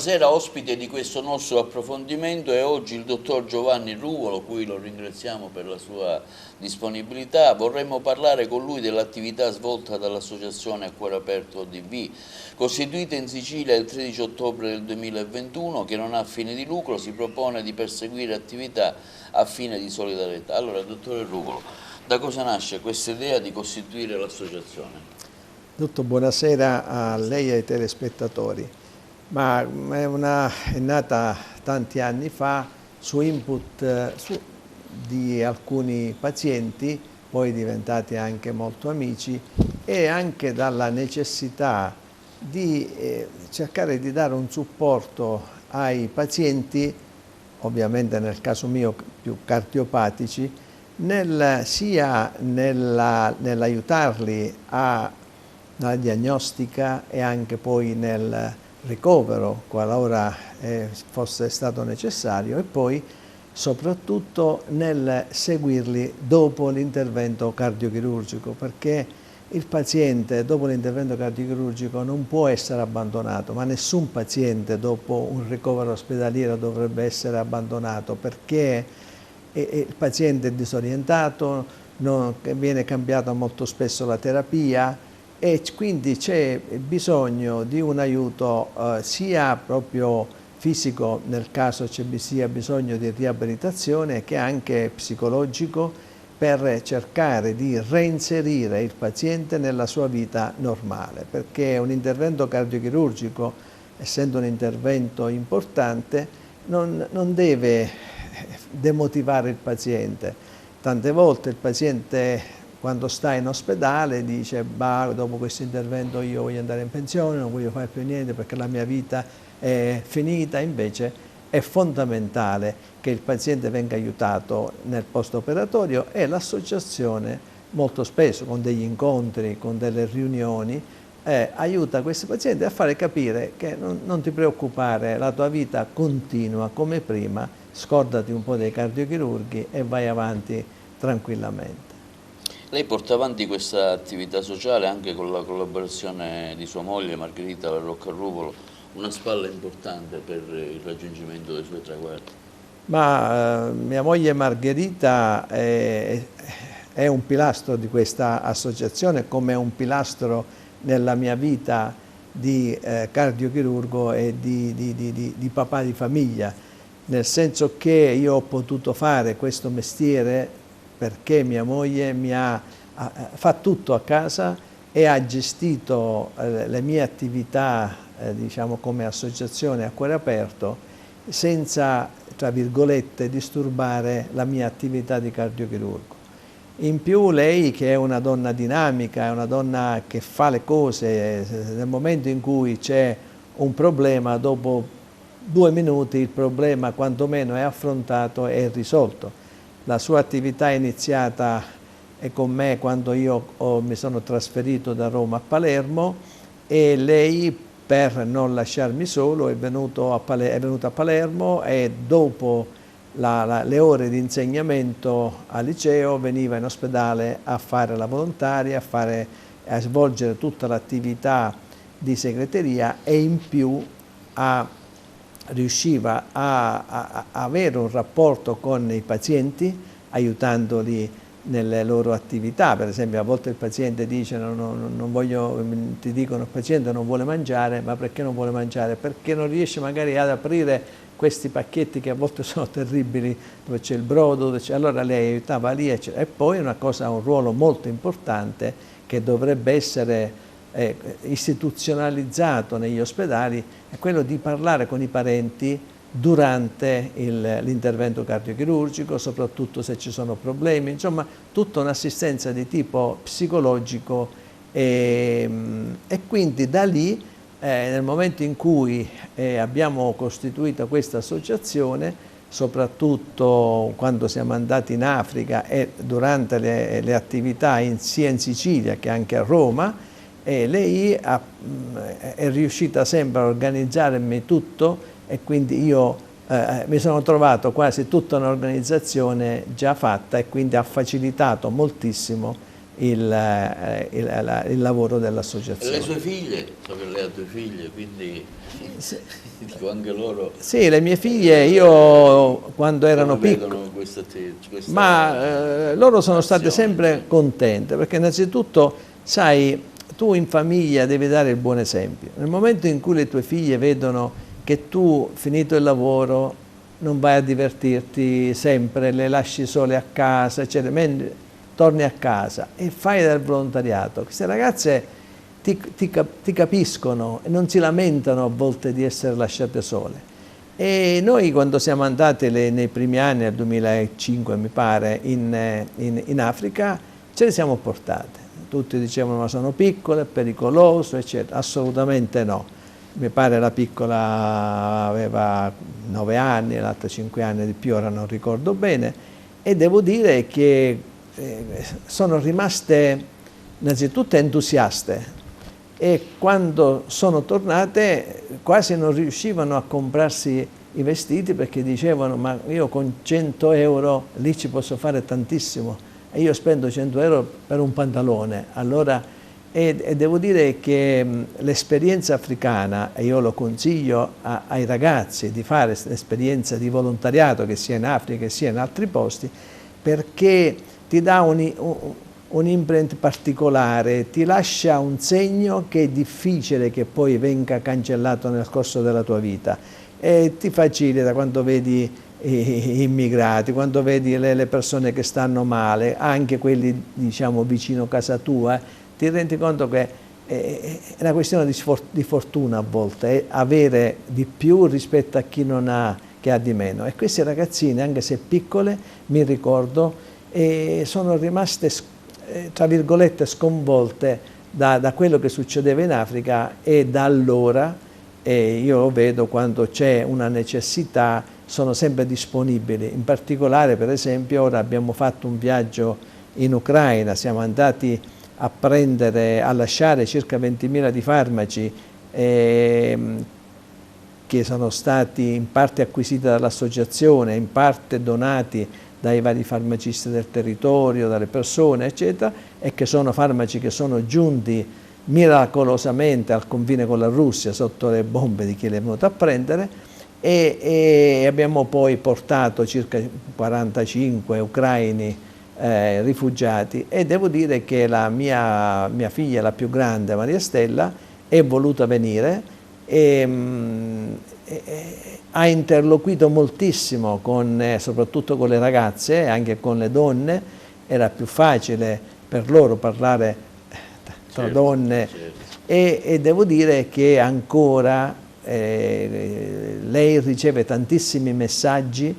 buonasera, ospite di questo nostro approfondimento è oggi il dottor Giovanni Ruvolo, cui lo ringraziamo per la sua disponibilità. Vorremmo parlare con lui dell'attività svolta dall'Associazione A Cuore Aperto ODV, costituita in Sicilia il 13 ottobre del 2021, che non ha fine di lucro, si propone di perseguire attività a fine di solidarietà. Allora, dottore Ruvolo, da cosa nasce questa idea di costituire l'associazione? Dottor, buonasera a lei e ai telespettatori. Ma è nata tanti anni fa su input di alcuni pazienti, poi diventati anche molto amici, e anche dalla necessità di cercare di dare un supporto ai pazienti, ovviamente nel caso mio più cardiopatici, sia nell'aiutarli alla diagnostica e anche poi nel ricovero qualora fosse stato necessario, e poi soprattutto nel seguirli dopo l'intervento cardiochirurgico, perché il paziente dopo l'intervento cardiochirurgico non può essere abbandonato, ma nessun paziente dopo un ricovero ospedaliero dovrebbe essere abbandonato, perché il paziente è disorientato, viene cambiata molto spesso la terapia, e quindi c'è bisogno di un aiuto sia proprio fisico, nel caso ci sia bisogno di riabilitazione, che anche psicologico, per cercare di reinserire il paziente nella sua vita normale, perché un intervento cardiochirurgico, essendo un intervento importante, non deve demotivare il paziente. Tante volte il paziente, quando sta in ospedale, dice: bah, dopo questo intervento io voglio andare in pensione, non voglio fare più niente perché la mia vita è finita. Invece è fondamentale che il paziente venga aiutato nel post-operatorio, e l'associazione molto spesso con degli incontri, con delle riunioni, aiuta questi pazienti a fare capire che non ti preoccupare, la tua vita continua come prima, scordati un po' dei cardiochirurghi e vai avanti tranquillamente. Lei porta avanti questa attività sociale anche con la collaborazione di sua moglie Margherita La Rocca Ruvolo, una spalla importante per il raggiungimento dei suoi traguardi. Ma mia moglie Margherita è un pilastro di questa associazione, come è un pilastro nella mia vita di cardiochirurgo e di papà di famiglia, nel senso che io ho potuto fare questo mestiere perché mia moglie fa tutto a casa e ha gestito le mie attività, diciamo, come associazione A Cuore Aperto, senza, tra virgolette, disturbare la mia attività di cardiochirurgo. In più lei, che è una donna dinamica, è una donna che fa le cose, nel momento in cui c'è un problema, dopo 2 minuti il problema quantomeno è affrontato e risolto. La sua attività è iniziata con me quando io mi sono trasferito da Roma a Palermo, e lei, per non lasciarmi solo, è venuta a Palermo, e dopo le ore di insegnamento al liceo veniva in ospedale a fare la volontaria, a svolgere tutta l'attività di segreteria, e in più riusciva a avere un rapporto con i pazienti, aiutandoli nelle loro attività. Per esempio, a volte il paziente dice: ti dicono il paziente non vuole mangiare, ma perché non vuole mangiare? Perché non riesce magari ad aprire questi pacchetti che a volte sono terribili, dove c'è il brodo, allora lei aiutava lì, eccetera. E poi un ruolo molto importante che dovrebbe essere istituzionalizzato negli ospedali, è quello di parlare con i parenti durante l'intervento cardiochirurgico, soprattutto se ci sono problemi, insomma tutta un'assistenza di tipo psicologico, e quindi da lì, nel momento in cui abbiamo costituito questa associazione, soprattutto quando siamo andati in Africa e durante le attività sia in Sicilia che anche a Roma, lei è riuscita sempre a organizzarmi tutto, e quindi io mi sono trovato quasi tutta un'organizzazione già fatta, e quindi ha facilitato moltissimo il lavoro dell'associazione. E le sue figlie? So che lei ha 2 figlie, quindi dico anche loro. Sì, le mie figlie, io quando erano piccole, loro sono state sempre contente, perché innanzitutto, sai, tu in famiglia devi dare il buon esempio. Nel momento in cui le tue figlie vedono che tu, finito il lavoro, non vai a divertirti sempre, le lasci sole a casa, eccetera, mentre torni a casa e fai del volontariato, queste ragazze ti capiscono e non si lamentano a volte di essere lasciate sole. E noi quando siamo andati nei primi anni, nel 2005 mi pare, in Africa, ce le siamo portate. Tutti dicevano ma sono piccole, è pericoloso, eccetera. Assolutamente no. Mi pare la piccola aveva 9 anni, l'altra 5 anni di più, ora non ricordo bene, e devo dire che sono rimaste innanzitutto entusiaste, e quando sono tornate quasi non riuscivano a comprarsi i vestiti, perché dicevano ma io con 100 euro lì ci posso fare tantissimo e io spendo 100 euro per un pantalone. Allora, e devo dire che l'esperienza africana, e io lo consiglio ai ragazzi di fare l'esperienza di volontariato, che sia in Africa che sia in altri posti, perché ti dà un imprint particolare, ti lascia un segno che è difficile che poi venga cancellato nel corso della tua vita, e ti facilita quando vedi gli immigrati, quando vedi le persone che stanno male, anche quelli diciamo vicino a casa tua, ti rendi conto che è una questione di fortuna a volte, avere di più rispetto a chi non ha, che ha di meno. E queste ragazzine, anche se piccole, mi ricordo, sono rimaste tra virgolette sconvolte da quello che succedeva in Africa, e da allora io lo vedo, quando c'è una necessità sono sempre disponibili. In particolare, per esempio, ora abbiamo fatto un viaggio in Ucraina, siamo andati a lasciare circa 20.000 di farmaci che sono stati in parte acquisiti dall'associazione, in parte donati dai vari farmacisti del territorio, dalle persone, eccetera, e che sono farmaci che sono giunti miracolosamente al confine con la Russia sotto le bombe di chi li è venuto a prendere, e abbiamo poi portato circa 45 ucraini rifugiati, e devo dire che la mia figlia, la più grande, Maria Stella, è voluta venire e ha interloquito moltissimo soprattutto con le ragazze, anche con le donne. Era più facile per loro parlare tra donne, e devo dire che ancora lei riceve tantissimi messaggi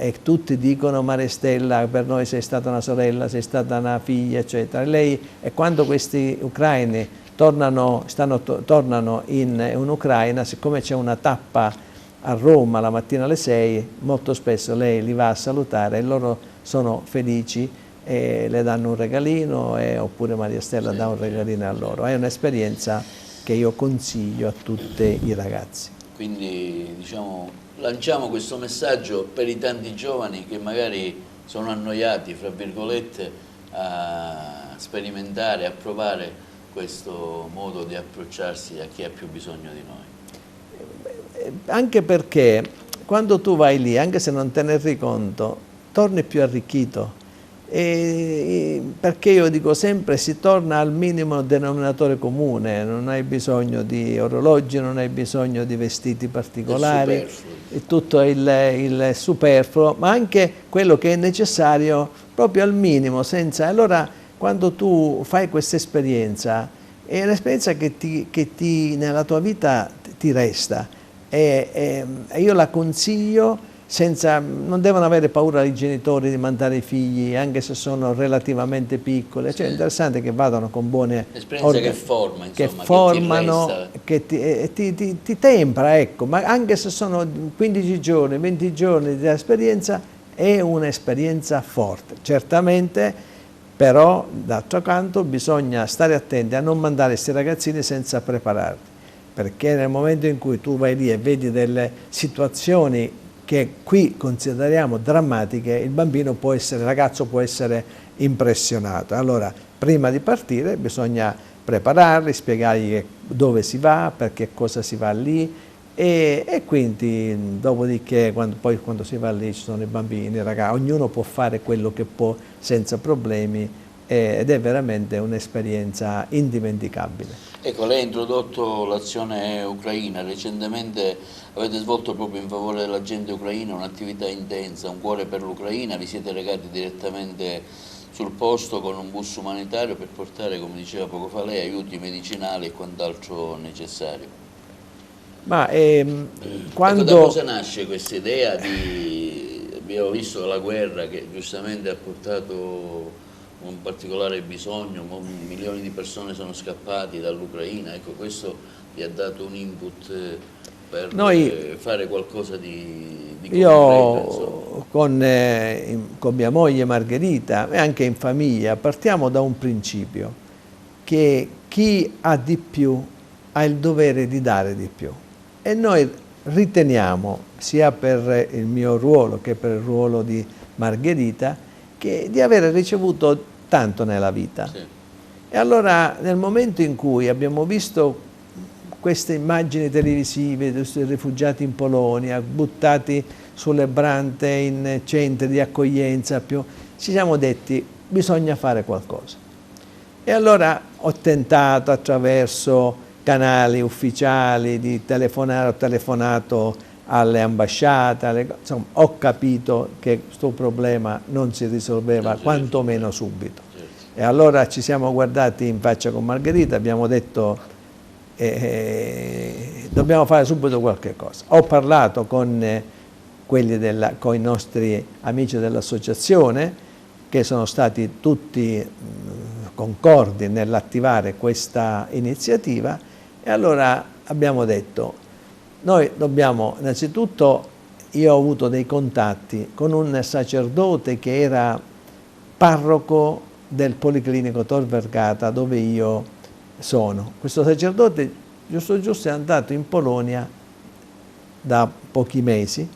e tutti dicono Maria Stella, per noi sei stata una sorella, sei stata una figlia, eccetera. E quando questi ucraini tornano in Ucraina, siccome c'è una tappa a Roma la mattina alle 6, molto spesso lei li va a salutare e loro sono felici e le danno un regalino, oppure Maria Stella dà un regalino a loro. È un'esperienza che io consiglio a tutti i ragazzi. Quindi diciamo, lanciamo questo messaggio per i tanti giovani che magari sono annoiati, fra virgolette, a sperimentare, a provare questo modo di approcciarsi a chi ha più bisogno di noi. Anche perché quando tu vai lì, anche se non te ne rendi conto, torni più arricchito. Perché io dico sempre, si torna al minimo denominatore comune, non hai bisogno di orologi, non hai bisogno di vestiti particolari, è tutto il superfluo, ma anche quello che è necessario proprio al minimo, senza. Allora, quando tu fai questa esperienza, è un'esperienza che nella tua vita ti resta, e io la consiglio. Non devono avere paura i genitori di mandare i figli, anche se sono relativamente piccole. Cioè, è interessante che vadano con buone esperienze che forma, insomma, che formano, che ti tempra, ecco. Ma anche se sono 15 giorni, 20 giorni di esperienza, è un'esperienza forte. Certamente, però, d'altro canto, bisogna stare attenti a non mandare questi ragazzini senza prepararli, perché nel momento in cui tu vai lì e vedi delle situazioni che qui consideriamo drammatiche, il ragazzo può essere impressionato. Allora, prima di partire bisogna prepararli, spiegargli dove si va, perché cosa si va lì, e quindi dopodiché quando si va lì ci sono i bambini, i ragazzi, ognuno può fare quello che può senza problemi, ed è veramente un'esperienza indimenticabile. Ecco, lei ha introdotto l'azione ucraina, recentemente avete svolto proprio in favore della gente ucraina un'attività intensa, un cuore per l'Ucraina, vi siete recati direttamente sul posto con un bus umanitario per portare, come diceva poco fa lei, aiuti medicinali e quant'altro necessario. Ma Ecco, da cosa nasce questa idea di... abbiamo visto la guerra che giustamente ha portato un particolare bisogno, milioni di persone sono scappati dall'Ucraina, ecco, questo vi ha dato un input per fare qualcosa di concreto? Io con mia moglie Margherita e anche in famiglia partiamo da un principio, che chi ha di più ha il dovere di dare di più, e noi riteniamo, sia per il mio ruolo che per il ruolo di Margherita, di aver ricevuto tanto nella vita. Sì. E allora nel momento in cui abbiamo visto queste immagini televisive dei rifugiati in Polonia, buttati sulle brante in centri di accoglienza, ci siamo detti bisogna fare qualcosa. E allora ho tentato attraverso canali ufficiali di telefonare, ho telefonato alle ambasciate, insomma, ho capito che questo problema non si risolveva quantomeno subito. E allora ci siamo guardati in faccia con Margherita, abbiamo detto dobbiamo fare subito qualche cosa. Ho parlato con i nostri amici dell'associazione, che sono stati tutti concordi nell'attivare questa iniziativa, e allora abbiamo detto noi dobbiamo, innanzitutto io ho avuto dei contatti con un sacerdote che era parroco del Policlinico Tor Vergata, dove io sono. Questo sacerdote giusto è andato in Polonia da pochi mesi,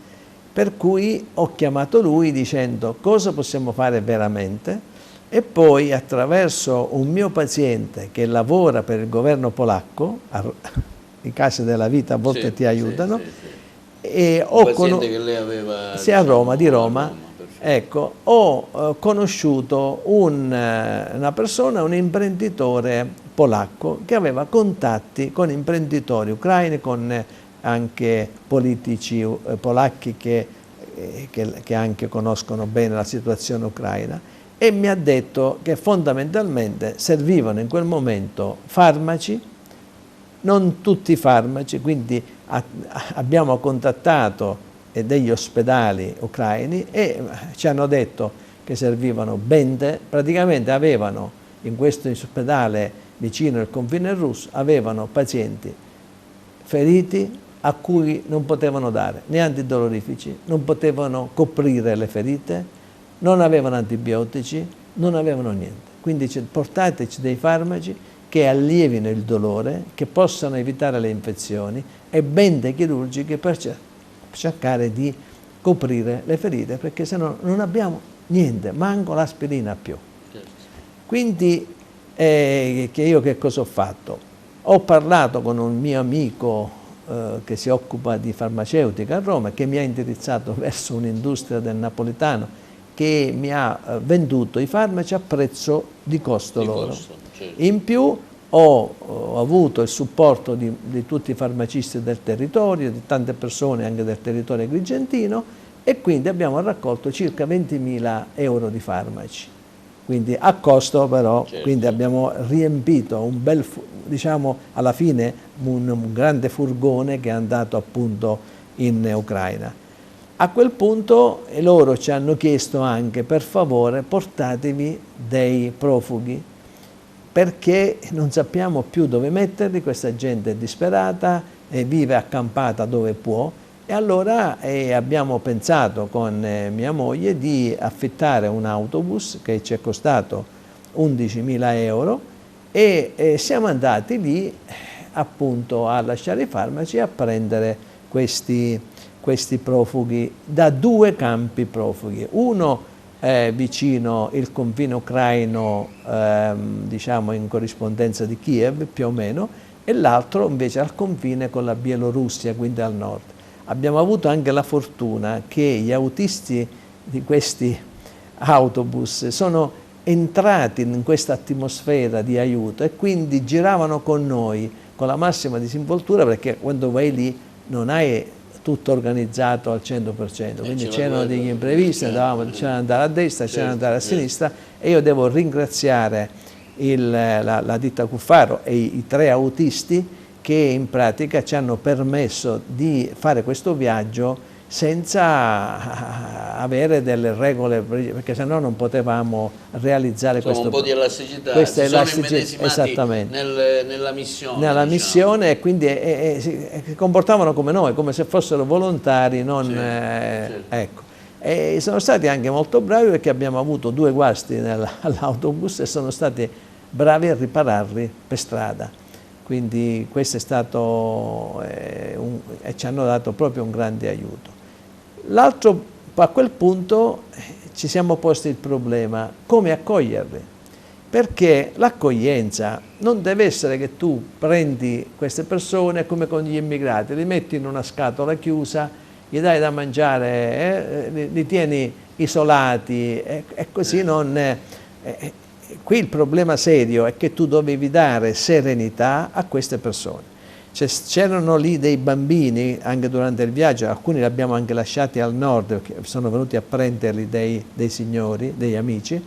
per cui ho chiamato lui dicendo cosa possiamo fare veramente, e poi attraverso un mio paziente che lavora per il governo polacco, i casi della vita a volte ti aiutano, e un paziente che lei aveva a Roma, di Roma, ecco, ho conosciuto una persona, un imprenditore polacco che aveva contatti con imprenditori ucraini, con anche politici polacchi che anche conoscono bene la situazione ucraina, e mi ha detto che fondamentalmente servivano in quel momento farmaci, non tutti i farmaci, quindi abbiamo contattato degli ospedali ucraini e ci hanno detto che servivano bende, praticamente avevano in questo ospedale vicino al confine russo, avevano pazienti feriti a cui non potevano dare né antidolorifici, non potevano coprire le ferite, non avevano antibiotici, non avevano niente. Quindi portateci dei farmaci che allievino il dolore, che possano evitare le infezioni, e bende chirurgiche per cercare di coprire le ferite, perché se no non abbiamo niente, manco l'aspirina più. Quindi che cosa ho fatto? Ho parlato con un mio amico che si occupa di farmaceutica a Roma, che mi ha indirizzato verso un'industria del napoletano che mi ha venduto i farmaci a prezzo di costo loro. In più ho avuto il supporto di tutti i farmacisti del territorio, di tante persone anche del territorio agrigentino, e quindi abbiamo raccolto circa 20.000 euro di farmaci, quindi a costo però, quindi abbiamo riempito un bel, diciamo alla fine un grande furgone che è andato appunto in Ucraina. A quel punto loro ci hanno chiesto anche, per favore portatevi dei profughi, perché non sappiamo più dove metterli, questa gente è disperata e vive accampata dove può, e allora abbiamo pensato con mia moglie di affittare un autobus che ci è costato 11.000 euro, e siamo andati lì appunto a lasciare i farmaci e a prendere questi profughi da due campi profughi, uno vicino il confine ucraino, diciamo in corrispondenza di Kiev più o meno, e l'altro invece al confine con la Bielorussia, quindi al nord. Abbiamo avuto anche la fortuna che gli autisti di questi autobus sono entrati in questa atmosfera di aiuto e quindi giravano con noi con la massima disinvoltura, perché quando vai lì non hai tutto organizzato al 100%, quindi c'erano degli imprevisti, c'era andare a destra, c'era andare a sinistra, e io devo ringraziare la ditta Cuffaro e i 3 autisti che in pratica ci hanno permesso di fare questo viaggio senza avere delle regole, perché sennò non potevamo realizzare questo. Un po' di elasticità, questa sono immedesimati esattamente nella missione. Nella diciamo. missione, e quindi si comportavano come noi, come se fossero volontari, non, certo. ecco. E sono stati anche molto bravi, perché abbiamo avuto 2 guasti all'autobus e sono stati bravi a ripararli per strada. Quindi questo è stato, e ci hanno dato proprio un grande aiuto. L'altro, a quel punto ci siamo posti il problema come accoglierli, perché l'accoglienza non deve essere che tu prendi queste persone come con gli immigrati, li metti in una scatola chiusa, gli dai da mangiare, li tieni isolati e così non. Qui il problema serio è che tu dovevi dare serenità a queste persone. C'erano lì dei bambini anche durante il viaggio, alcuni li abbiamo anche lasciati al nord, perché sono venuti a prenderli dei signori, degli amici,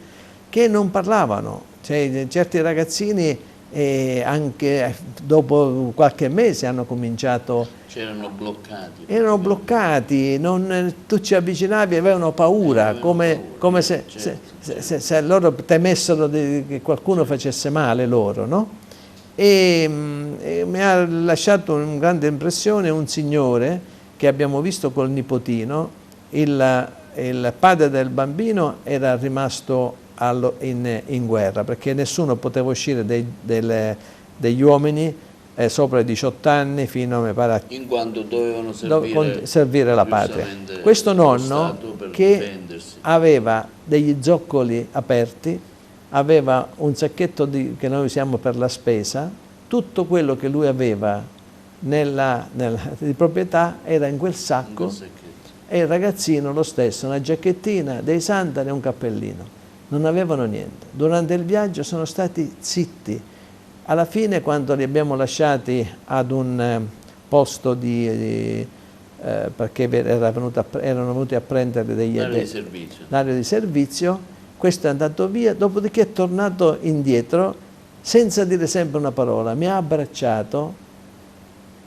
che non parlavano. Cioè, certi ragazzini anche dopo qualche mese hanno cominciato. C'erano bloccati. Erano bloccati, tu ci avvicinavi e avevano paura, come se loro temessero che qualcuno facesse male loro, no? E mi ha lasciato una grande impressione un signore che abbiamo visto col nipotino. Il padre del bambino era rimasto in guerra, perché nessuno poteva uscire degli uomini sopra i 18 anni fino, mi pare, in quanto dovevano servire la patria. Questo nonno, che aveva degli zoccoli aperti, aveva un sacchetto che noi usiamo per la spesa, tutto quello che lui aveva di proprietà era in quel sacco, e il ragazzino lo stesso, una giacchettina, dei sandali e un cappellino. Non avevano niente. Durante il viaggio sono stati zitti. Alla fine, quando li abbiamo lasciati ad un posto perché erano venuti a prendere l'area di servizio, questo è andato via, dopodiché è tornato indietro senza dire sempre una parola, mi ha abbracciato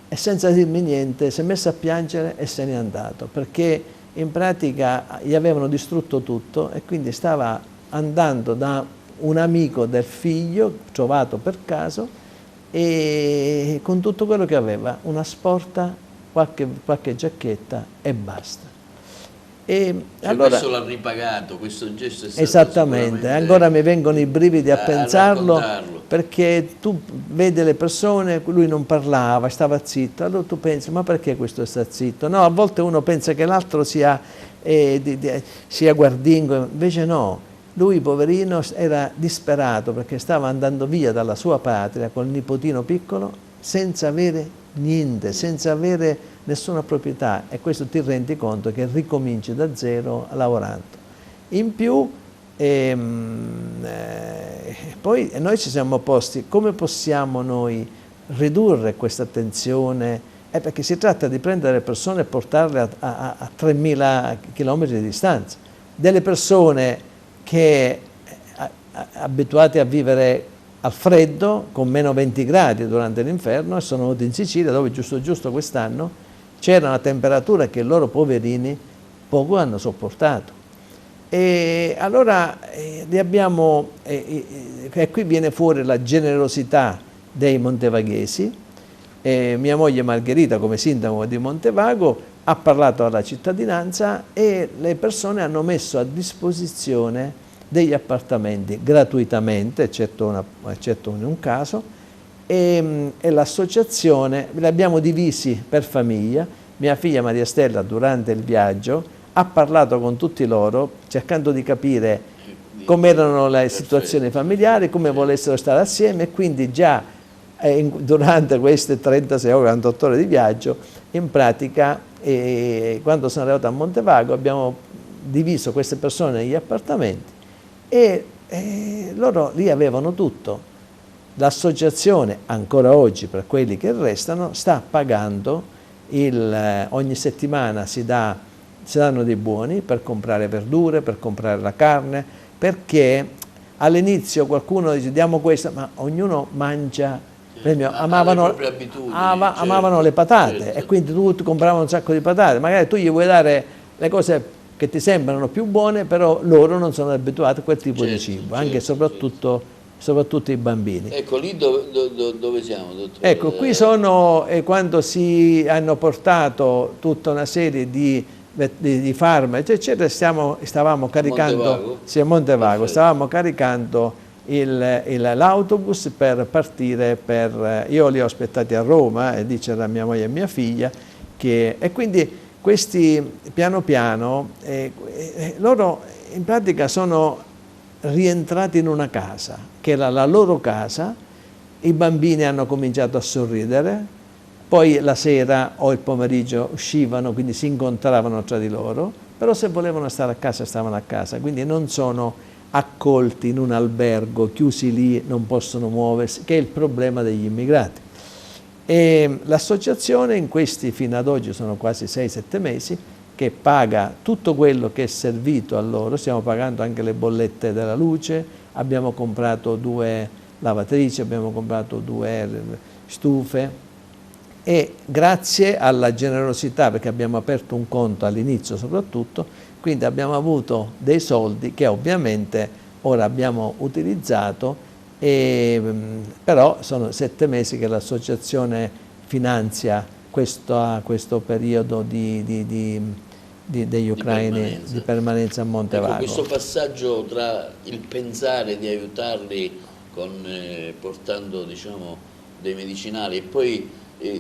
e senza dirmi niente si è messo a piangere e se n'è andato, perché in pratica gli avevano distrutto tutto e quindi stava andando da un amico del figlio, trovato per caso, e con tutto quello che aveva, una sporta, qualche giacchetta e basta. Allora, questo l'ha ripagato, questo gesto è stato esattamente, ancora mi vengono i brividi a pensarlo, perché tu vedi le persone, lui non parlava, stava zitto, allora tu pensi, ma perché questo sta zitto? No, a volte uno pensa che l'altro sia guardingo, invece no, lui poverino era disperato perché stava andando via dalla sua patria col nipotino piccolo senza avere niente, senza avere nessuna proprietà, e questo ti rendi conto che ricominci da zero lavorando. In più poi noi ci siamo posti come possiamo noi ridurre questa tensione, perché si tratta di prendere le persone e portarle a 3.000 km di distanza, delle persone che abituate a vivere al freddo con meno 20 gradi durante l'inverno, e sono venuti in Sicilia dove giusto quest'anno c'era una temperatura che loro poverini poco hanno sopportato. E allora abbiamo, e qui viene fuori la generosità dei montevaghesi. Mia moglie Margherita, come sindaco di Montevago, ha parlato alla cittadinanza e le persone hanno messo a disposizione degli appartamenti gratuitamente, eccetto in un caso, e l'associazione li abbiamo divisi per famiglia. Mia figlia Maria Stella durante il viaggio ha parlato con tutti loro cercando di capire come erano le situazioni familiari, come volessero stare assieme, e quindi già durante queste 36 ore, 48 ore di viaggio, in pratica quando sono arrivato a Montevago abbiamo diviso queste persone negli appartamenti e loro lì avevano tutto. L'associazione ancora oggi, per quelli che restano, sta pagando ogni settimana si danno dei buoni per comprare verdure, per comprare la carne, perché all'inizio qualcuno dice diamo questo, ma ognuno mangia. Amavano le patate, certo. E quindi tutti compravano un sacco di patate, magari tu gli vuoi dare le cose che ti sembrano più buone, però loro non sono abituati a quel tipo di cibo, anche e soprattutto i bambini. Ecco, lì dove siamo, dottore? Ecco, qui sono quando si hanno portato tutta una serie di farmaci, eccetera, stavamo caricando, a Montevago, stavamo caricando l'autobus per partire io li ho aspettati a Roma, e lì c'era mia moglie e mia figlia, e quindi questi piano piano, loro in pratica sono rientrati in una casa, che era la loro casa, i bambini hanno cominciato a sorridere, poi la sera o il pomeriggio uscivano, quindi si incontravano tra di loro, però se volevano stare a casa stavano a casa, quindi non sono accolti in un albergo, chiusi lì, non possono muoversi, che è il problema degli immigrati. E l'associazione in questi, fino ad oggi sono quasi 6-7 mesi, che paga tutto quello che è servito a loro, stiamo pagando anche le bollette della luce, abbiamo comprato 2 lavatrici, abbiamo comprato 2 stufe, e grazie alla generosità, perché abbiamo aperto un conto all'inizio soprattutto, quindi abbiamo avuto dei soldi che ovviamente ora abbiamo utilizzato, però sono 7 mesi che l'associazione finanzia questo periodo degli ucraini di permanenza a Montevago. Ecco, questo passaggio tra il pensare di aiutarli portando, diciamo, dei medicinali e poi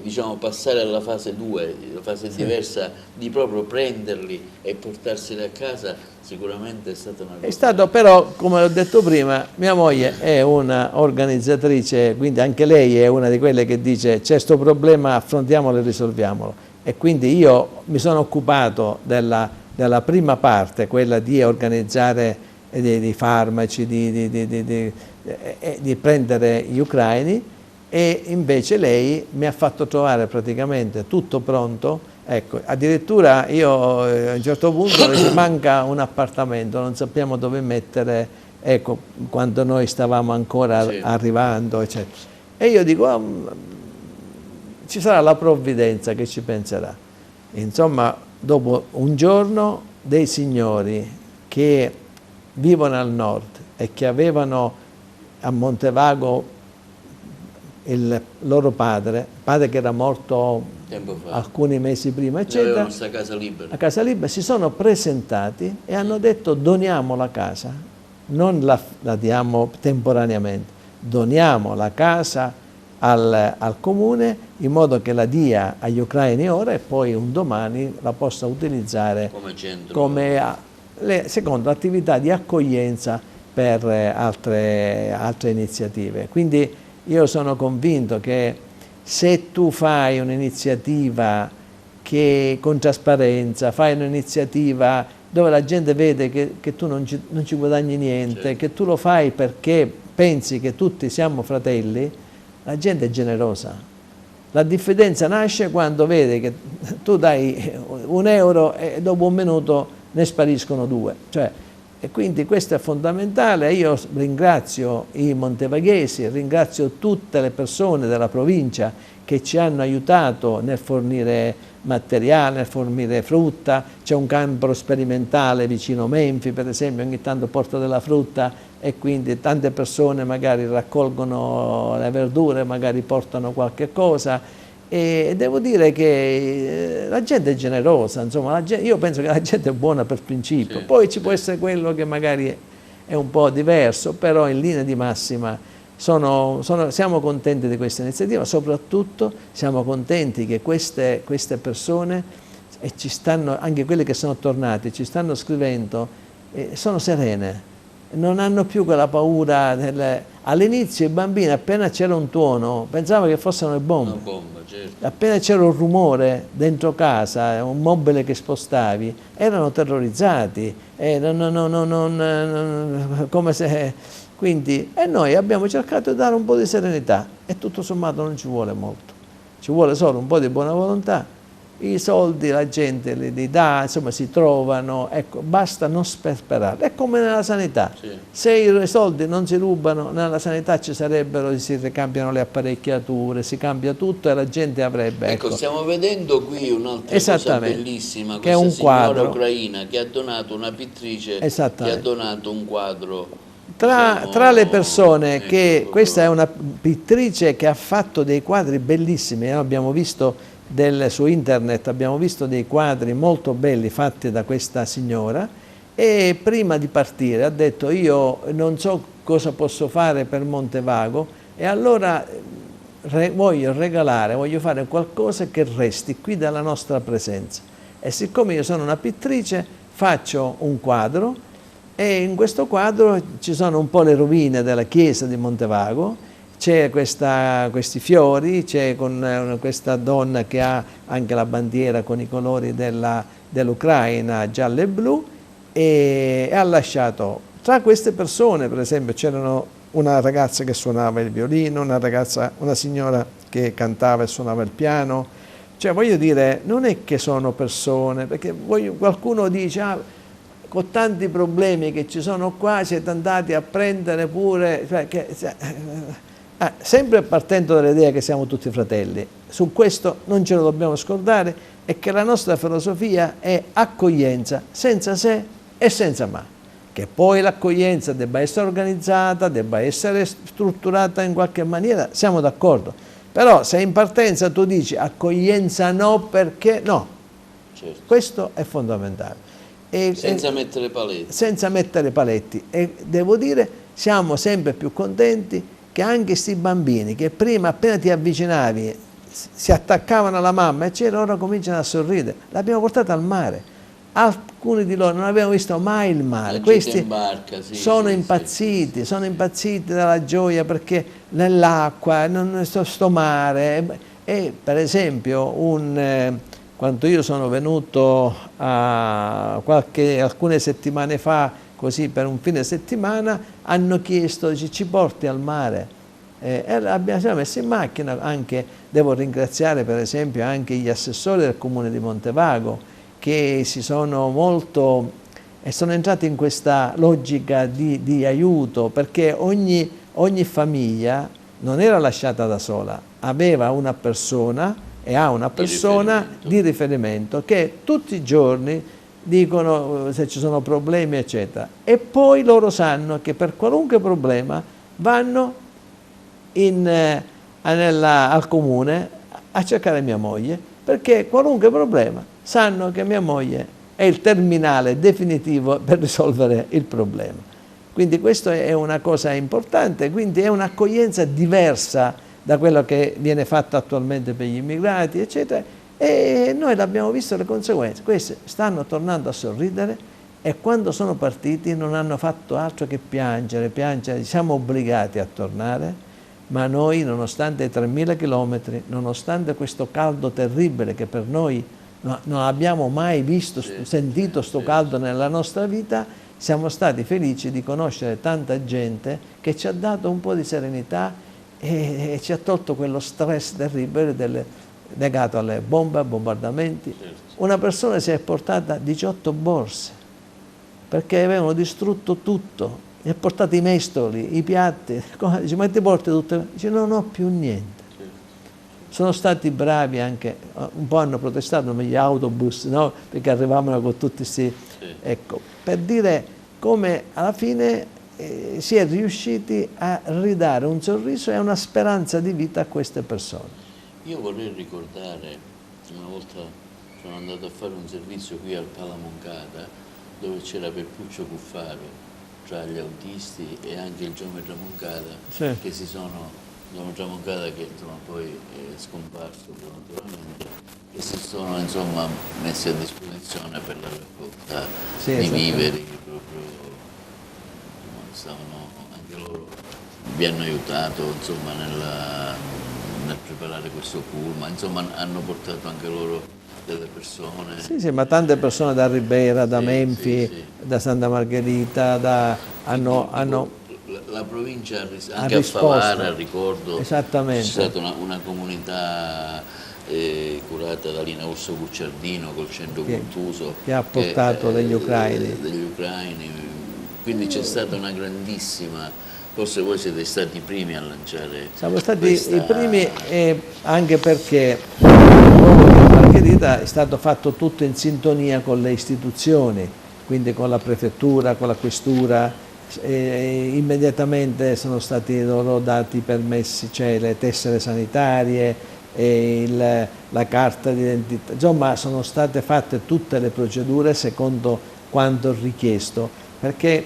diciamo, passare alla fase 2, la fase diversa di proprio prenderli e portarseli a casa, sicuramente è stata una cosa. È stato però, come ho detto prima, mia moglie è una organizzatrice, quindi anche lei è una di quelle che dice c'è questo problema, affrontiamolo e risolviamolo, e quindi io mi sono occupato della prima parte, quella di organizzare dei farmaci, di prendere gli ucraini, e invece lei mi ha fatto trovare praticamente tutto pronto. Ecco, addirittura io a un certo punto ci manca un appartamento, non sappiamo dove mettere, ecco, quando noi stavamo ancora arrivando, eccetera. E io dico, ci sarà la provvidenza che ci penserà. Insomma, dopo un giorno, dei signori che vivono al nord e che avevano a Montevago il loro padre che era morto alcuni mesi prima, eccetera, a casa libera, si sono presentati e hanno detto doniamo la casa, non la diamo temporaneamente, doniamo la casa al comune in modo che la dia agli ucraini ora e poi un domani la possa utilizzare come centro, secondo attività di accoglienza per altre iniziative. Quindi io sono convinto che se tu fai un'iniziativa con trasparenza, fai un'iniziativa dove la gente vede che tu non ci guadagni niente, che tu lo fai perché pensi che tutti siamo fratelli, la gente è generosa. La diffidenza nasce quando vede che tu dai €1 e dopo un minuto ne spariscono 2. E quindi questo è fondamentale. Io ringrazio i montevaghesi, ringrazio tutte le persone della provincia che ci hanno aiutato nel fornire materiale, nel fornire frutta. C'è un campo sperimentale vicino Menfi, per esempio, ogni tanto porta della frutta e quindi tante persone magari raccolgono le verdure, magari portano qualche cosa. E devo dire che la gente è generosa, insomma, io penso che la gente è buona per principio, poi ci può essere quello che magari è un po' diverso, però in linea di massima siamo contenti di questa iniziativa, soprattutto siamo contenti che queste persone e ci stanno, anche quelli che sono tornati, ci stanno scrivendo, sono serene, non hanno più quella paura. All'inizio i bambini, appena c'era un tuono, pensavano che fossero le bombe. Una bomba, certo. Appena c'era un rumore dentro casa, un mobile che spostavi, erano terrorizzati, come se... Quindi, e noi abbiamo cercato di dare un po' di serenità, e tutto sommato non ci vuole molto, ci vuole solo un po' di buona volontà. I soldi la gente li dà, insomma si trovano, ecco, basta non sperperare. È come nella sanità, Sì. se i soldi non si rubano, nella sanità ci sarebbero, si ricambiano le apparecchiature, si cambia tutto e la gente avrebbe... Ecco, stiamo vedendo qui un'altra cosa bellissima, che è questa un signora quadro ucraina che ha donato, una pittrice che ha donato un quadro. Tra le persone ecco, che... Questa è una pittrice che ha fatto dei quadri bellissimi, abbiamo visto su internet, abbiamo visto dei quadri molto belli fatti da questa signora, e prima di partire ha detto: io non so cosa posso fare per Montevago, e allora voglio fare qualcosa che resti qui dalla nostra presenza, e siccome io sono una pittrice faccio un quadro, e in questo quadro ci sono un po' le rovine della chiesa di Montevago, c'è questi fiori, c'è con questa donna che ha anche la bandiera con i colori dell'Ucraina, giallo e blu, e ha lasciato, tra queste persone per esempio c'erano una ragazza che suonava il violino, una signora che cantava e suonava il piano, cioè voglio dire, non è che sono persone, perché qualcuno dice con tanti problemi che ci sono qua siete andati a prendere pure... sempre partendo dall'idea che siamo tutti fratelli, su questo non ce lo dobbiamo scordare, e che la nostra filosofia è accoglienza senza se e senza ma. Che poi l'accoglienza debba essere organizzata, debba essere strutturata in qualche maniera, siamo d'accordo, però se in partenza tu dici accoglienza no perché no, certo. Questo è fondamentale. Senza mettere paletti. Senza mettere paletti, e devo dire siamo sempre più contenti che anche questi bambini che prima appena ti avvicinavi si attaccavano alla mamma e ora cominciano a sorridere, l'abbiamo portata al mare, alcuni di loro non avevano visto mai il mare, questi sono impazziti, sono impazziti dalla gioia perché nell'acqua, sto mare, e per esempio quando io sono venuto alcune settimane fa, così per un fine settimana, hanno chiesto, ci porti al mare, siamo messi in macchina, anche devo ringraziare per esempio anche gli assessori del comune di Montevago che sono entrati in questa logica di aiuto, perché ogni famiglia non era lasciata da sola, aveva una persona e ha una persona di riferimento che tutti i giorni dicono se ci sono problemi eccetera, e poi loro sanno che per qualunque problema vanno al comune a cercare mia moglie, perché qualunque problema sanno che mia moglie è il terminale definitivo per risolvere il problema. Quindi questo è una cosa importante, quindi è un'accoglienza diversa da quello che viene fatto attualmente per gli immigrati eccetera. E noi l'abbiamo visto le conseguenze, questi stanno tornando a sorridere, e quando sono partiti non hanno fatto altro che piangere, siamo obbligati a tornare, ma noi nonostante i 3.000 chilometri, nonostante questo caldo terribile che per noi non abbiamo mai visto, sentito sto caldo nella nostra vita, siamo stati felici di conoscere tanta gente che ci ha dato un po' di serenità e ci ha tolto quello stress terribile legato alle bombe, ai bombardamenti. Una persona si è portata 18 borse perché avevano distrutto tutto, si è portato i mestoli, i piatti, dice ma ti porti tutte? Dice non ho più niente. Sono stati bravi anche, un po' hanno protestato gli autobus, no? Perché arrivavano con tutti questi... Ecco, per dire come alla fine si è riusciti a ridare un sorriso e una speranza di vita a queste persone. Io vorrei ricordare, una volta sono andato a fare un servizio qui al Pala Moncada, dove c'era Peppuccio Cuffaro, tra gli autisti e anche il geometra Moncada, che si sono Don Gianmoncada, che insomma, poi è scomparso naturalmente, che si sono insomma messi a disposizione per la raccolta di viveri, proprio insomma, stavano anche loro, vi hanno aiutato insomma nel preparare questo pullman, insomma hanno portato anche loro delle persone. Sì, sì, ma tante persone da Ribera, da Menfi, da Santa Margherita, hanno la provincia anche a Favara, ricordo, esattamente. C'è stata una comunità curata da Lina Orso Gucciardino col centro Cultuso che ha portato degli ucraini. Quindi c'è stata una grandissima, forse voi siete stati i primi a lanciare. Siamo stati i primi, anche perché Margherita è stato fatto tutto in sintonia con le istituzioni, quindi con la prefettura, con la questura. Immediatamente sono stati loro dati i permessi, cioè le tessere sanitarie, la carta d'identità, insomma sono state fatte tutte le procedure secondo quanto richiesto, perché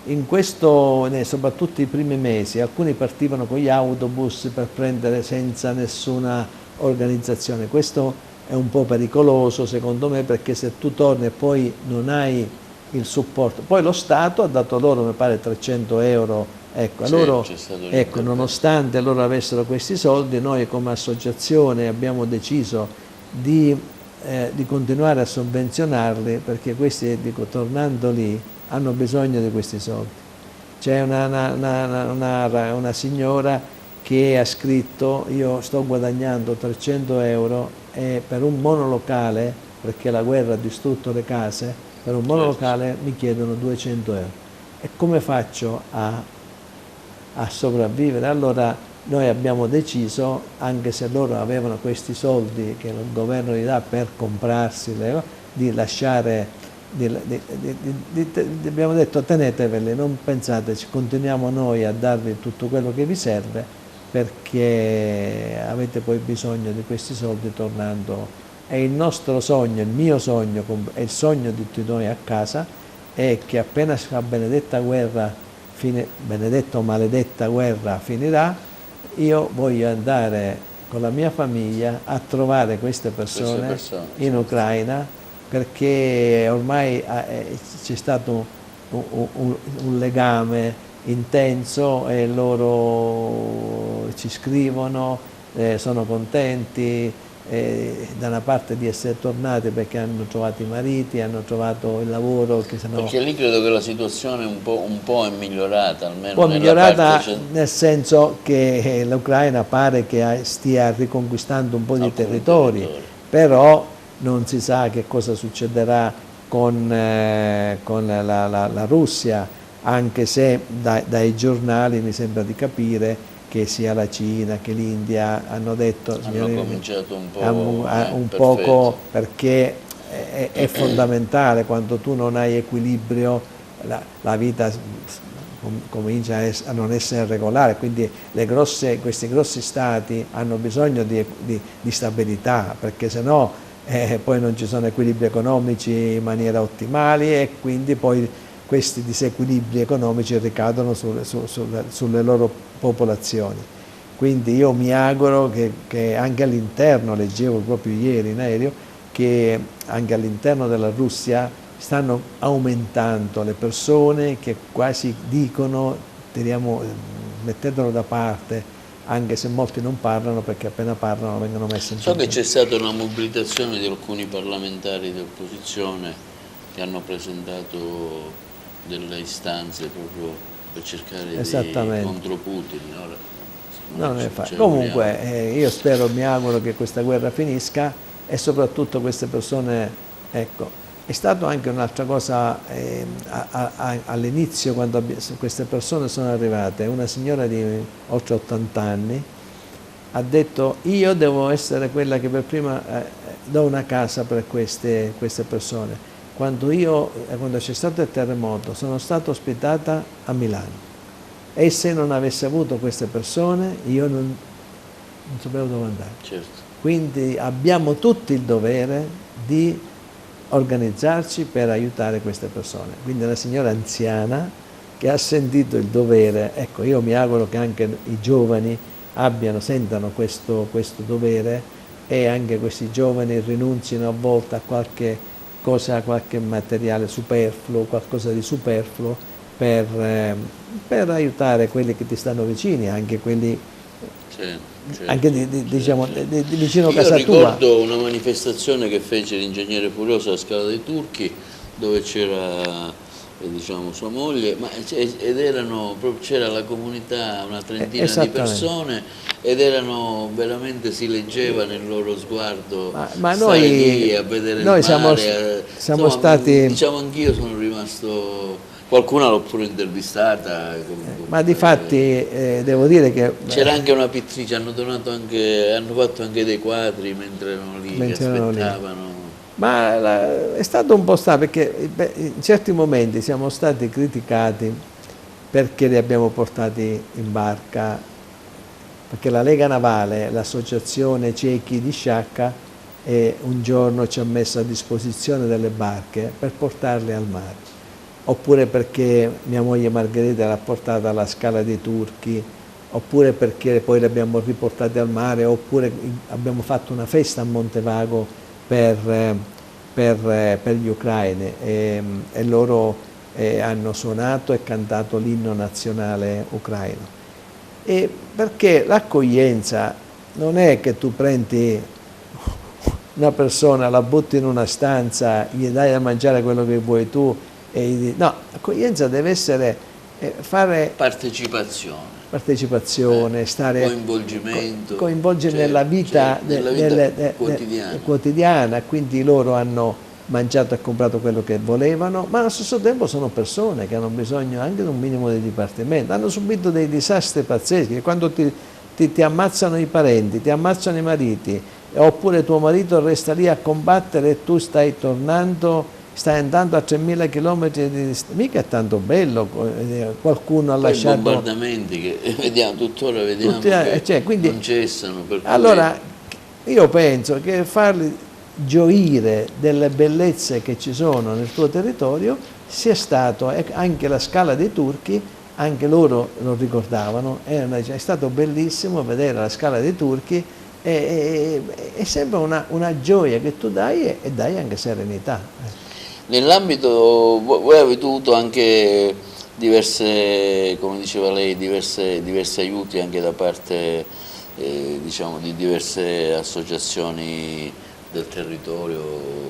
in questo, soprattutto i primi mesi, alcuni partivano con gli autobus per prendere senza nessuna organizzazione. Questo è un po' pericoloso secondo me, perché se tu torni e poi non hai il supporto, poi lo Stato ha dato loro, mi pare, 300 euro, ecco, sì, loro, ecco, nonostante loro avessero questi soldi, noi come associazione abbiamo deciso di continuare a sovvenzionarli, perché questi, dico, tornando lì, hanno bisogno di questi soldi. C'è una signora che ha scritto: io sto guadagnando 300 euro e per un monolocale, perché la guerra ha distrutto le case, per un monolocale mi chiedono 200 euro. E come faccio a sopravvivere? Allora noi abbiamo deciso, anche se loro avevano questi soldi che il governo gli dà per comprarsi, di lasciare, abbiamo detto: teneteveli, non pensateci, continuiamo noi a darvi tutto quello che vi serve, perché avete poi bisogno di questi soldi tornando. E il nostro sogno, il mio sogno e il sogno di tutti noi a casa è che appena la benedetta o maledetta guerra finirà, io voglio andare con la mia famiglia a trovare queste persone in Ucraina, perché ormai c'è stato un legame intenso e loro ci scrivono, sono contenti da una parte di essere tornati perché hanno trovato i mariti, hanno trovato il lavoro, che sennò... Perché lì credo che la situazione un po' è migliorata, almeno un po' migliorata, nel senso che l'Ucraina pare che stia riconquistando un po' di territori, però non si sa che cosa succederà con la Russia, anche se dai giornali mi sembra di capire che sia la Cina che l'India hanno detto, hanno cominciato un poco, perché è fondamentale. Quando tu non hai equilibrio la vita comincia a non essere regolare, quindi questi grossi stati hanno bisogno di stabilità, perché sennò poi non ci sono equilibri economici in maniera ottimali, e quindi poi questi disequilibri economici ricadono sulle loro popolazioni. Quindi io mi auguro che anche all'interno, leggevo proprio ieri in aereo, che anche all'interno della Russia stanno aumentando le persone che quasi dicono: mettetelo da parte, anche se molti non parlano, perché appena parlano vengono messi in So che c'è stata una mobilitazione di alcuni parlamentari di opposizione che hanno presentato delle istanze proprio per cercare di contro Putin. Comunque io spero, mi auguro che questa guerra finisca, e soprattutto queste persone, ecco, è stato anche un'altra cosa all'inizio, quando queste persone sono arrivate, una signora di oltre 80 anni ha detto: io devo essere quella che per prima do una casa per queste persone. Quando c'è stato il terremoto sono stata ospitata a Milano, e se non avessi avuto queste persone io non sapevo dove andare. Certo. Quindi abbiamo tutti il dovere di organizzarci per aiutare queste persone. Quindi la signora anziana che ha sentito il dovere, ecco, io mi auguro che anche i giovani sentano questo dovere, e anche questi giovani rinunzino a volte a qualche cosa, qualche materiale superfluo, qualcosa di superfluo, per aiutare quelli che ti stanno vicini, anche quelli anche diciamo, di vicino a casa tua. Io ricordo una manifestazione che fece l'ingegnere Furioso alla Scala dei Turchi, dove c'era diciamo sua moglie, c'era la comunità, una trentina di persone, ed erano veramente, si leggeva nel loro sguardo, ma noi lì a vedere noi il mare, siamo insomma, stati, diciamo, anch'io sono rimasto, qualcuna l'ho pure intervistata, ma di fatti devo dire che c'era anche una pittrice, hanno fatto anche dei quadri mentre erano lì, che aspettavano. Ma è stato un po' strano, perché in certi momenti siamo stati criticati perché li abbiamo portati in barca, perché la Lega Navale, l'associazione ciechi di Sciacca, un giorno ci ha messo a disposizione delle barche per portarli al mare, oppure perché mia moglie Margherita l'ha portata alla Scala dei Turchi, oppure perché poi li abbiamo riportati al mare, oppure abbiamo fatto una festa a Montevago per gli ucraini, e loro hanno suonato e cantato l'inno nazionale ucraino. E perché l'accoglienza non è che tu prendi una persona, la butti in una stanza, gli dai da mangiare quello che vuoi tu, no, l'accoglienza deve essere fare partecipazione, stare coinvolgimento, coinvolgere nella vita, quotidiana, quindi loro hanno mangiato e comprato quello che volevano, ma allo stesso tempo sono persone che hanno bisogno anche di un minimo di dipartimento, hanno subito dei disastri pazzeschi, quando ti ammazzano i parenti, ti ammazzano i mariti, oppure tuo marito resta lì a combattere e tu stai andando a 3.000 km di distanza, mica è tanto bello, qualcuno ha lasciato... I bombardamenti che vediamo, tuttora vediamo che quindi, non cessano. Allora, io penso che farli gioire delle bellezze che ci sono nel tuo territorio sia stato, anche la Scala dei Turchi, anche loro lo ricordavano, è stato bellissimo vedere la Scala dei Turchi, è sempre una gioia che tu dai, e dai anche serenità. Nell'ambito, voi avete avuto anche diverse, come diceva lei, diversi aiuti anche da parte diciamo, di diverse associazioni del territorio,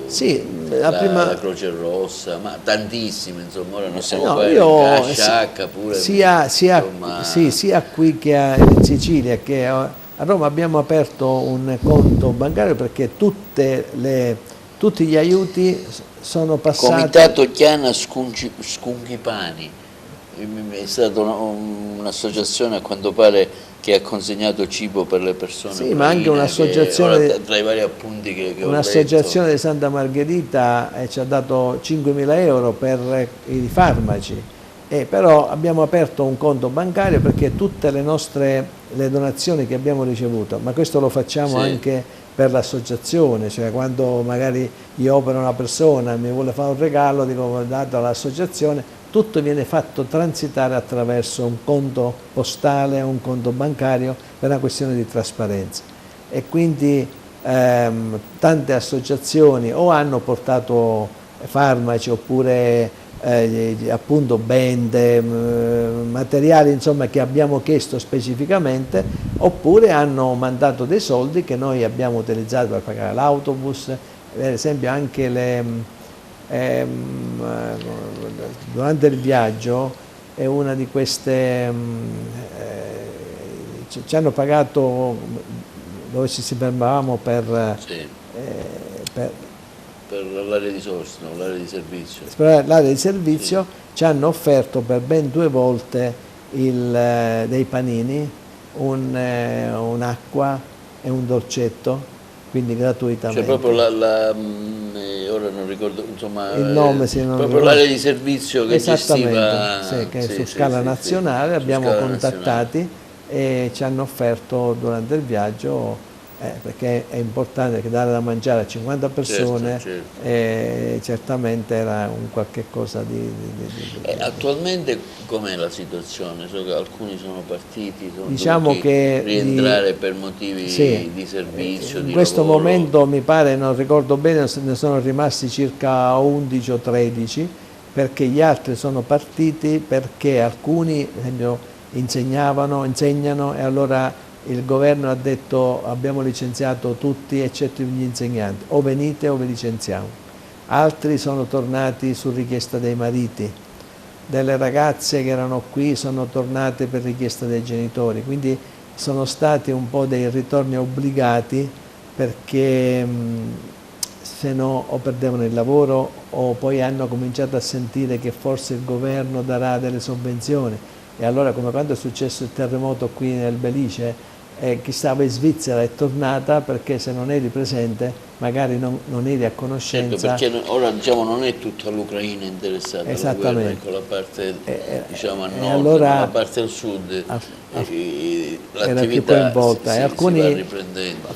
sì, la Croce Rossa, ma tantissime, insomma, ora non siamo qua, Sciacca pure. Sia qui che in Sicilia che a Roma abbiamo aperto un conto bancario, perché tutti gli aiuti sono passati. Comitato Chiana Scunchipani, è stata un'associazione, a quanto pare, che ha consegnato cibo per le persone. Sì, ma anche un'associazione, tra i vari appunti che ho un'associazione di Santa Margherita ci ha dato 5.000 euro per i farmaci, però abbiamo aperto un conto bancario, perché tutte le donazioni che abbiamo ricevuto, ma questo lo facciamo anche per l'associazione, cioè quando magari io opero una persona e mi vuole fare un regalo, dico dato all'associazione, tutto viene fatto transitare attraverso un conto postale, un conto bancario, per una questione di trasparenza. E quindi tante associazioni o hanno portato farmaci, oppure appunto bende, materiali, insomma, che abbiamo chiesto specificamente, oppure hanno mandato dei soldi che noi abbiamo utilizzato per pagare l'autobus, per esempio anche durante il viaggio è una di queste, ci hanno pagato dove ci fermavamo per l'area di source, no? L'area di servizio. Per l'area di servizio ci hanno offerto per ben 2 volte dei panini, un'acqua e un dolcetto, quindi gratuitamente. Cioè proprio ora non ricordo, insomma, il nome, proprio l'area di servizio che gestiva, che su scala nazionale, abbiamo contattati e ci hanno offerto durante il viaggio perché è importante che dare da mangiare a 50 persone, certamente era un qualche cosa di attualmente com'è la situazione? So che alcuni sono partiti, sono diciamo dovuti che rientrare per motivi di servizio, in questo lavoro. momento mi pare, non ricordo bene, ne sono rimasti circa 11 o 13, perché gli altri sono partiti perché alcuni, ad esempio, insegnano, e allora il governo ha detto abbiamo licenziato tutti eccetto gli insegnanti, o venite o vi licenziamo. Altri sono tornati su richiesta dei mariti, delle ragazze che erano qui sono tornate per richiesta dei genitori, quindi sono stati un po' dei ritorni obbligati, perché se no o perdevano il lavoro o poi hanno cominciato a sentire che forse il governo darà delle sovvenzioni. E allora, come quando è successo il terremoto qui nel Belice, chi stava in Svizzera è tornata, perché se non eri presente magari non eri a conoscenza. Certo, perché ora diciamo non è tutta l'Ucraina interessata alla guerra, ecco, la parte diciamo a nord, allora, ma la parte al sud era più coinvolta, e alcuni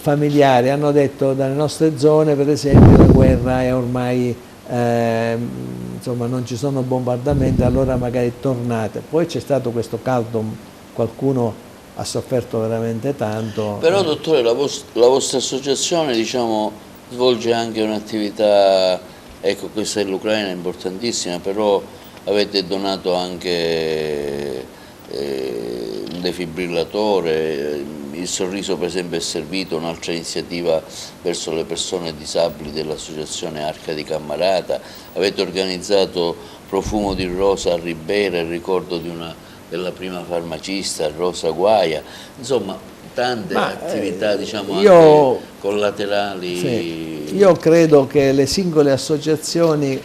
familiari hanno detto dalle nostre zone per esempio la guerra è ormai insomma non ci sono bombardamenti, allora magari tornate. Poi c'è stato questo caldo, qualcuno ha sofferto veramente tanto. Però dottore, la vostra associazione diciamo svolge anche un'attività, ecco, questa dell'Ucraina è importantissima, però avete donato anche un defibrillatore, il sorriso per esempio è servito, un'altra iniziativa verso le persone disabili dell'associazione Arca di Cammarata, avete organizzato profumo di rosa a Ribera in ricordo della prima farmacista Rosa Guaia, insomma tante attività diciamo anche collaterali. Sì, io credo che le singole associazioni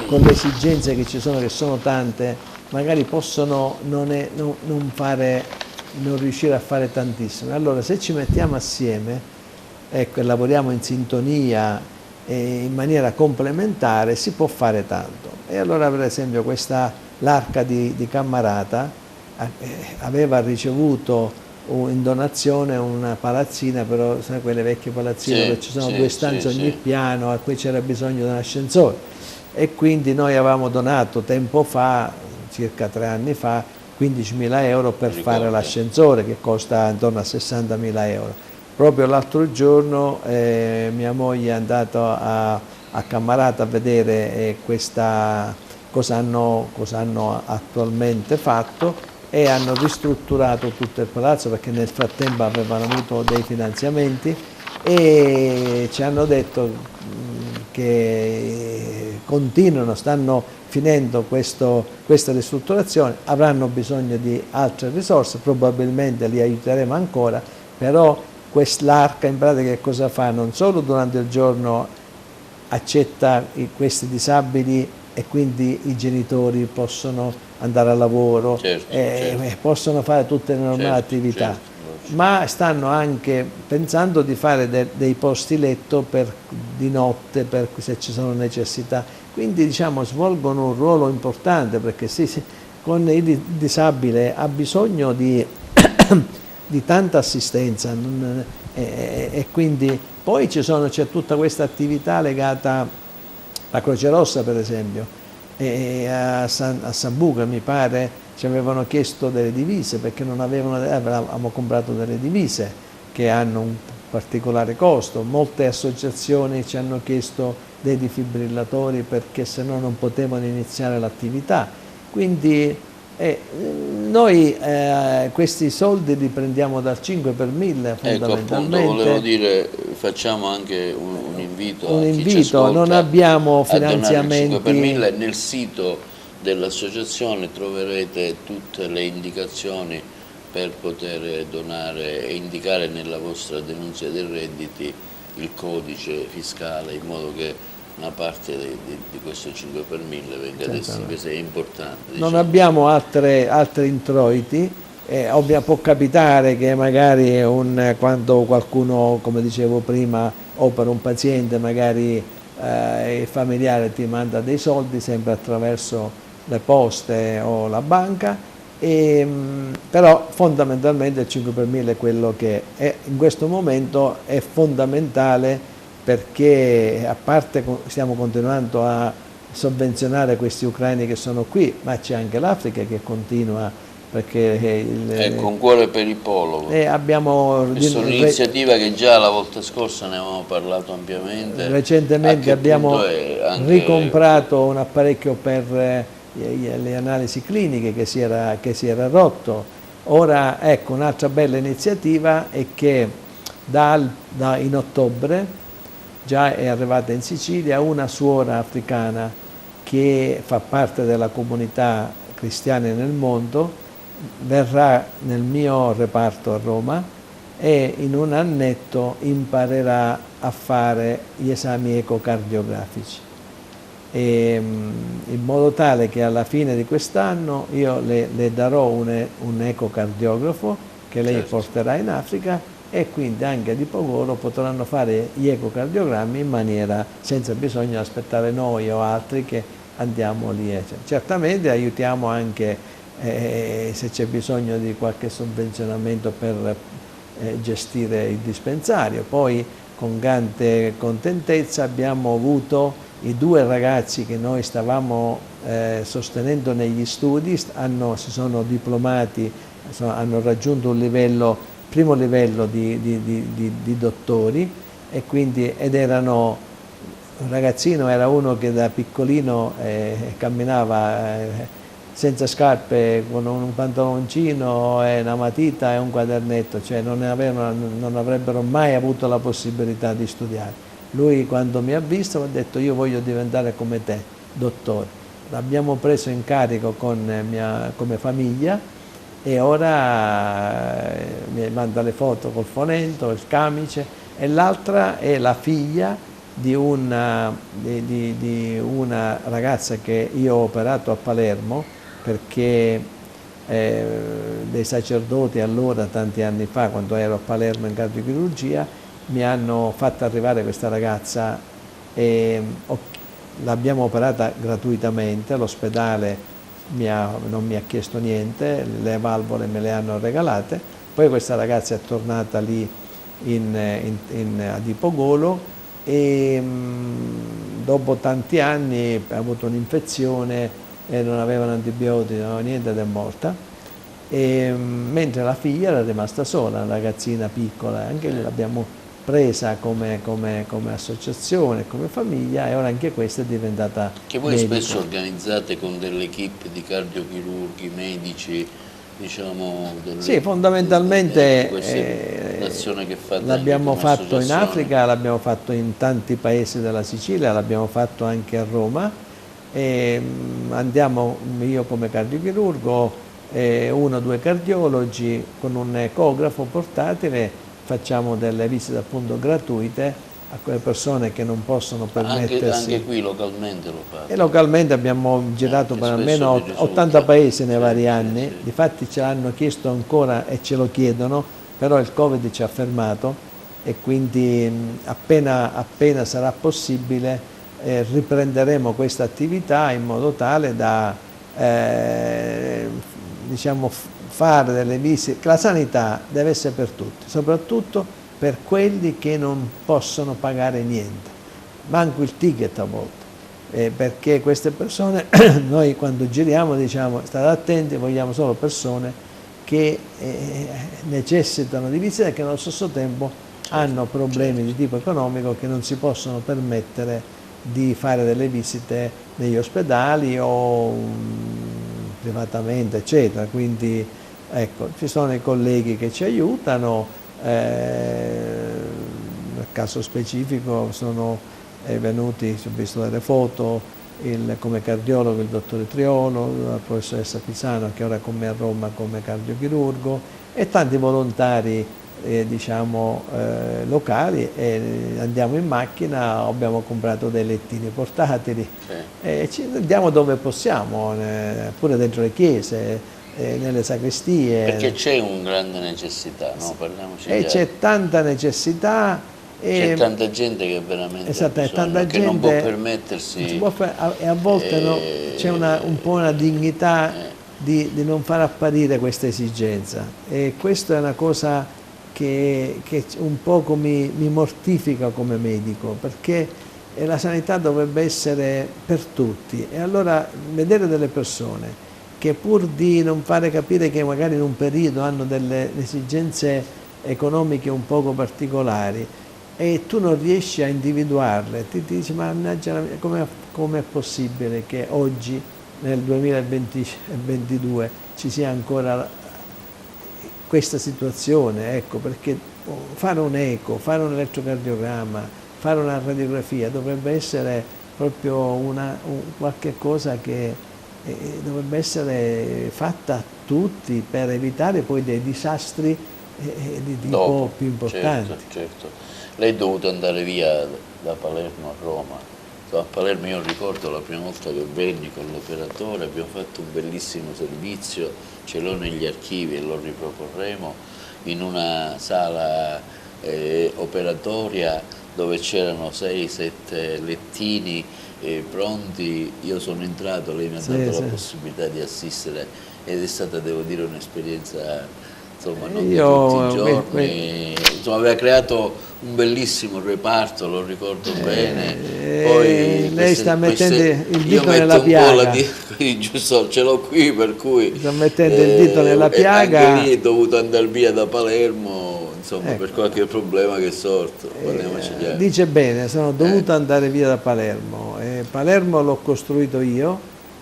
con le esigenze che ci sono, che sono tante, magari possono non riuscire a fare tantissimo. Allora se ci mettiamo assieme, ecco, e lavoriamo in sintonia e in maniera complementare, si può fare tanto. E allora per esempio l'Arca di Cammarata aveva ricevuto in donazione una palazzina, però sai quelle vecchie palazzine dove ci sono due stanze ogni piano, a cui c'era bisogno di un ascensore, e quindi noi avevamo donato tempo fa, circa 3 anni fa, 15.000 euro per fare l'ascensore, che costa intorno a 60.000 euro. Proprio l'altro giorno mia moglie è andata a Cammarata a vedere cosa hanno attualmente fatto, e hanno ristrutturato tutto il palazzo, perché nel frattempo avevano avuto dei finanziamenti, e ci hanno detto che stanno finendo questa ristrutturazione, avranno bisogno di altre risorse, probabilmente li aiuteremo ancora, però l'Arca in pratica che cosa fa? Non solo durante il giorno accetta questi disabili e quindi i genitori possono andare al lavoro, possono fare tutte le normali attività, ma stanno anche pensando di fare dei posti letto di notte se ci sono necessità, quindi diciamo svolgono un ruolo importante, perché con il disabile ha bisogno di tanta assistenza, e quindi poi c'è tutta questa attività legata alla Croce Rossa, per esempio, e a Sambuca mi pare ci avevano chiesto delle divise, perché non avevamo comprato delle divise che hanno un particolare costo. Molte associazioni ci hanno chiesto dei defibrillatori, perché se no non potevano iniziare l'attività. Quindi noi questi soldi li prendiamo dal 5 per 1000 fondamentalmente. Ecco, appunto, volevo dire, facciamo anche un invito a chi ci ascolta, non abbiamo finanziamenti. A donare il 5 per 1000, nel sito dell'associazione troverete tutte le indicazioni per poter donare e indicare nella vostra denuncia dei redditi il codice fiscale, in modo che una parte di questo 5 per 1000 venga destinata, questo è importante. Diciamo. Non abbiamo altri introiti, può capitare che magari quando qualcuno, come dicevo prima, o per un paziente magari il familiare ti manda dei soldi, sempre attraverso le poste o la banca, Però fondamentalmente il 5 per 1000 è quello che è, in questo momento è fondamentale, perché a parte stiamo continuando a sovvenzionare questi ucraini che sono qui, ma c'è anche l'Africa che continua, perché Ecco, un cuore per il polo. abbiamo Questa è un'iniziativa che già la volta scorsa ne avevamo parlato ampiamente. recentemente abbiamo anche ricomprato un apparecchio per le analisi cliniche che si era rotto. Ora, ecco, un'altra bella iniziativa è che in ottobre già è arrivata in Sicilia una suora africana che fa parte della comunità cristiana nel mondo, verrà nel mio reparto a Roma e in un annetto imparerà a fare gli esami ecocardiografici, in modo tale che alla fine di quest'anno io le darò un ecocardiografo che lei porterà in Africa, e quindi anche di Pogolo potranno fare gli ecocardiogrammi in maniera senza bisogno di aspettare noi o altri che andiamo lì. Certamente aiutiamo anche se c'è bisogno di qualche sovvenzionamento per gestire il dispensario. Poi con grande contentezza abbiamo avuto i 2 ragazzi che noi stavamo sostenendo negli studi, si sono diplomati, hanno raggiunto un primo livello di dottori, e quindi un ragazzino era uno che da piccolino camminava senza scarpe, con un pantaloncino e una matita e un quadernetto, cioè non avrebbero mai avuto la possibilità di studiare. Lui, quando mi ha visto, mi ha detto: io voglio diventare come te, dottore. L'abbiamo preso in carico come famiglia, e ora mi manda le foto col fonento, il camice. E l'altra è la figlia di una ragazza che io ho operato a Palermo, perché dei sacerdoti allora, tanti anni fa, quando ero a Palermo in cardiochirurgia, mi hanno fatto arrivare questa ragazza e l'abbiamo operata gratuitamente. L'ospedale non mi ha chiesto niente, le valvole me le hanno regalate. Poi questa ragazza è tornata lì a Dipogolo, e dopo tanti anni ha avuto un'infezione e non avevano antibiotici, non aveva niente, ed è morta. Mentre la figlia era rimasta sola, una ragazzina piccola, anche lì l'abbiamo presa come associazione, come famiglia, e ora anche questa è diventata che voi medica. Spesso organizzate con delle equip di cardiochirurghi, medici, diciamo, sì, fondamentalmente l'azione che fate l'abbiamo fatto in Africa, l'abbiamo fatto in tanti paesi della Sicilia, l'abbiamo fatto anche a Roma, e andiamo io come cardiochirurgo, 1 o 2 cardiologi con un ecografo portatile, facciamo delle visite appunto gratuite a quelle persone che non possono permettersi. Anche qui localmente lo fate? E localmente abbiamo girato per almeno 80 paesi nei vari anni. Difatti ce l'hanno chiesto ancora e ce lo chiedono, però il Covid ci ha fermato, e quindi appena sarà possibile riprenderemo questa attività, in modo tale da diciamo, fare delle visite. La sanità deve essere per tutti, soprattutto per quelli che non possono pagare niente, manco il ticket a volte, perché queste persone, noi quando giriamo diciamo: state attenti, vogliamo solo persone che necessitano di visite e che allo stesso tempo hanno problemi di tipo economico, che non si possono permettere di fare delle visite negli ospedali o privatamente, eccetera. Quindi ecco, ci sono i colleghi che ci aiutano. Nel caso specifico sono venuti, ho visto delle foto, come cardiologo il dottore Triolo, la professoressa Pisano, che ora è con me a Roma come cardiochirurgo, e tanti volontari diciamo locali, e andiamo in macchina, abbiamo comprato dei lettini portatili, e ci andiamo dove possiamo, pure dentro le chiese, nelle sacrestie. Perché c'è una grande necessità, no? Parliamoci E c'è tanta necessità. C'è tanta gente che veramente che non può permettersi. E a volte c'è un po' una dignità di non far apparire questa esigenza, e questa è una cosa che un poco mi mortifica come medico, perché la sanità dovrebbe essere per tutti, e allora vedere delle persone che pur di non fare capire che magari in un periodo hanno delle esigenze economiche un poco particolari e tu non riesci a individuarle, ti dici ma come è possibile che oggi nel 2022 ci sia ancora questa situazione, ecco, perché fare un eco, fare un elettrocardiogramma, fare una radiografia dovrebbe essere proprio qualche cosa che dovrebbe essere fatta a tutti per evitare poi dei disastri di tipo più importanti. Certo. Lei è dovuto andare via da Palermo a Roma. A Palermo io ricordo la prima volta che venni con l'operatore, abbiamo fatto un bellissimo servizio, ce l'ho negli archivi e lo riproporremo, in una sala operatoria dove c'erano 6-7 lettini pronti. Io sono entrato, lei mi ha dato la possibilità di assistere ed è stata, devo dire, un'esperienza, insomma, non di tutti i giorni, insomma, aveva creato un bellissimo reparto, lo ricordo bene. Poi lei sta mettendo il dito nella piaga. Giusto, ce l'ho qui, per cui sta mettendo il dito nella piaga. Anche lì è dovuto andare via da Palermo, insomma, ecco, per qualche problema che è sorto. Dice bene, sono dovuto andare via da Palermo. Palermo l'ho costruito io,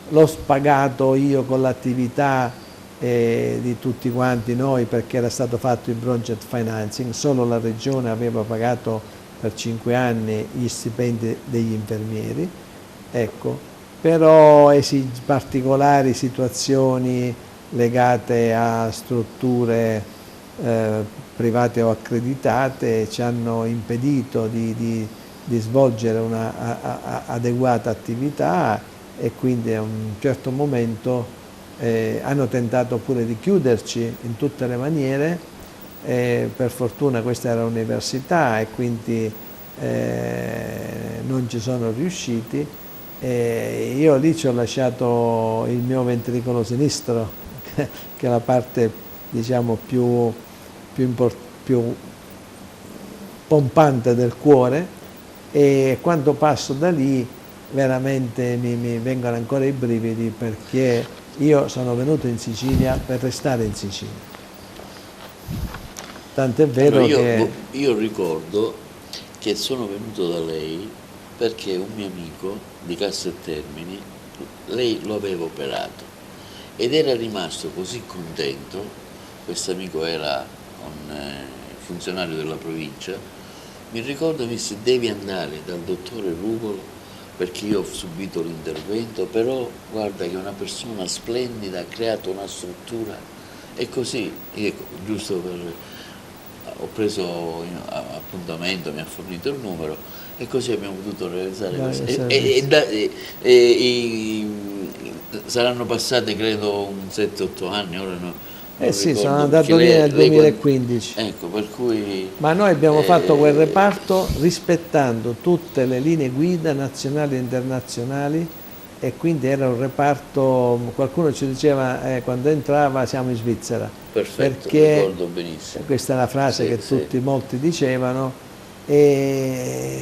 l'ho pagato io con l'attività di tutti quanti noi, perché era stato fatto il project financing, solo la regione aveva pagato per 5 anni gli stipendi degli infermieri, ecco, però particolari situazioni legate a strutture private o accreditate ci hanno impedito di svolgere una adeguata attività, e quindi a un certo momento hanno tentato pure di chiuderci in tutte le maniere, per fortuna questa era l'università e quindi non ci sono riusciti. Io lì ci ho lasciato il mio ventricolo sinistro, che è la parte, diciamo, più pompante del cuore, e quando passo da lì veramente mi vengono ancora i brividi, perché io sono venuto in Sicilia per restare in Sicilia. Tant'è vero che io ricordo che sono venuto da lei perché un mio amico di Casteltermini, lei lo aveva operato ed era rimasto così contento. Questo amico era un funzionario della provincia. Mi ricordo, mi disse: devi andare dal dottore Ruvolo perché io ho subito l'intervento, però guarda che è una persona splendida, ha creato una struttura. E così, ecco, giusto ho preso appuntamento, mi ha fornito il numero, e così abbiamo potuto realizzare questo. Saranno passate credo un 7-8 anni, ora no. Sì, sono andato lì nel 2015. Ecco, per cui... Ma noi abbiamo fatto quel reparto rispettando tutte le linee guida nazionali e internazionali, e quindi era un reparto, qualcuno ci diceva quando entrava siamo in Svizzera. Perfetto, perché ricordo benissimo. Questa è la frase che molti dicevano, e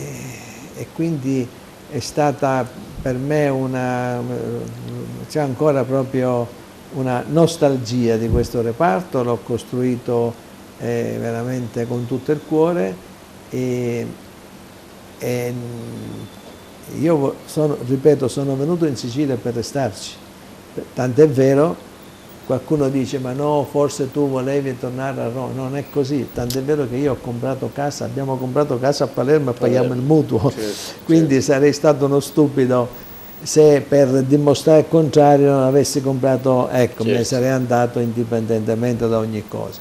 quindi è stata per me c'è ancora proprio una nostalgia di questo reparto. L'ho costruito veramente con tutto il cuore, e io ripeto, sono venuto in Sicilia per restarci, tant'è vero, qualcuno dice ma no, forse tu volevi tornare a Roma. Non è così, tant'è vero che io ho comprato casa, abbiamo comprato casa a Palermo e paghiamo il mutuo, quindi sarei stato uno stupido se per dimostrare il contrario non avessi comprato, ecco, me ne sarei andato indipendentemente da ogni cosa.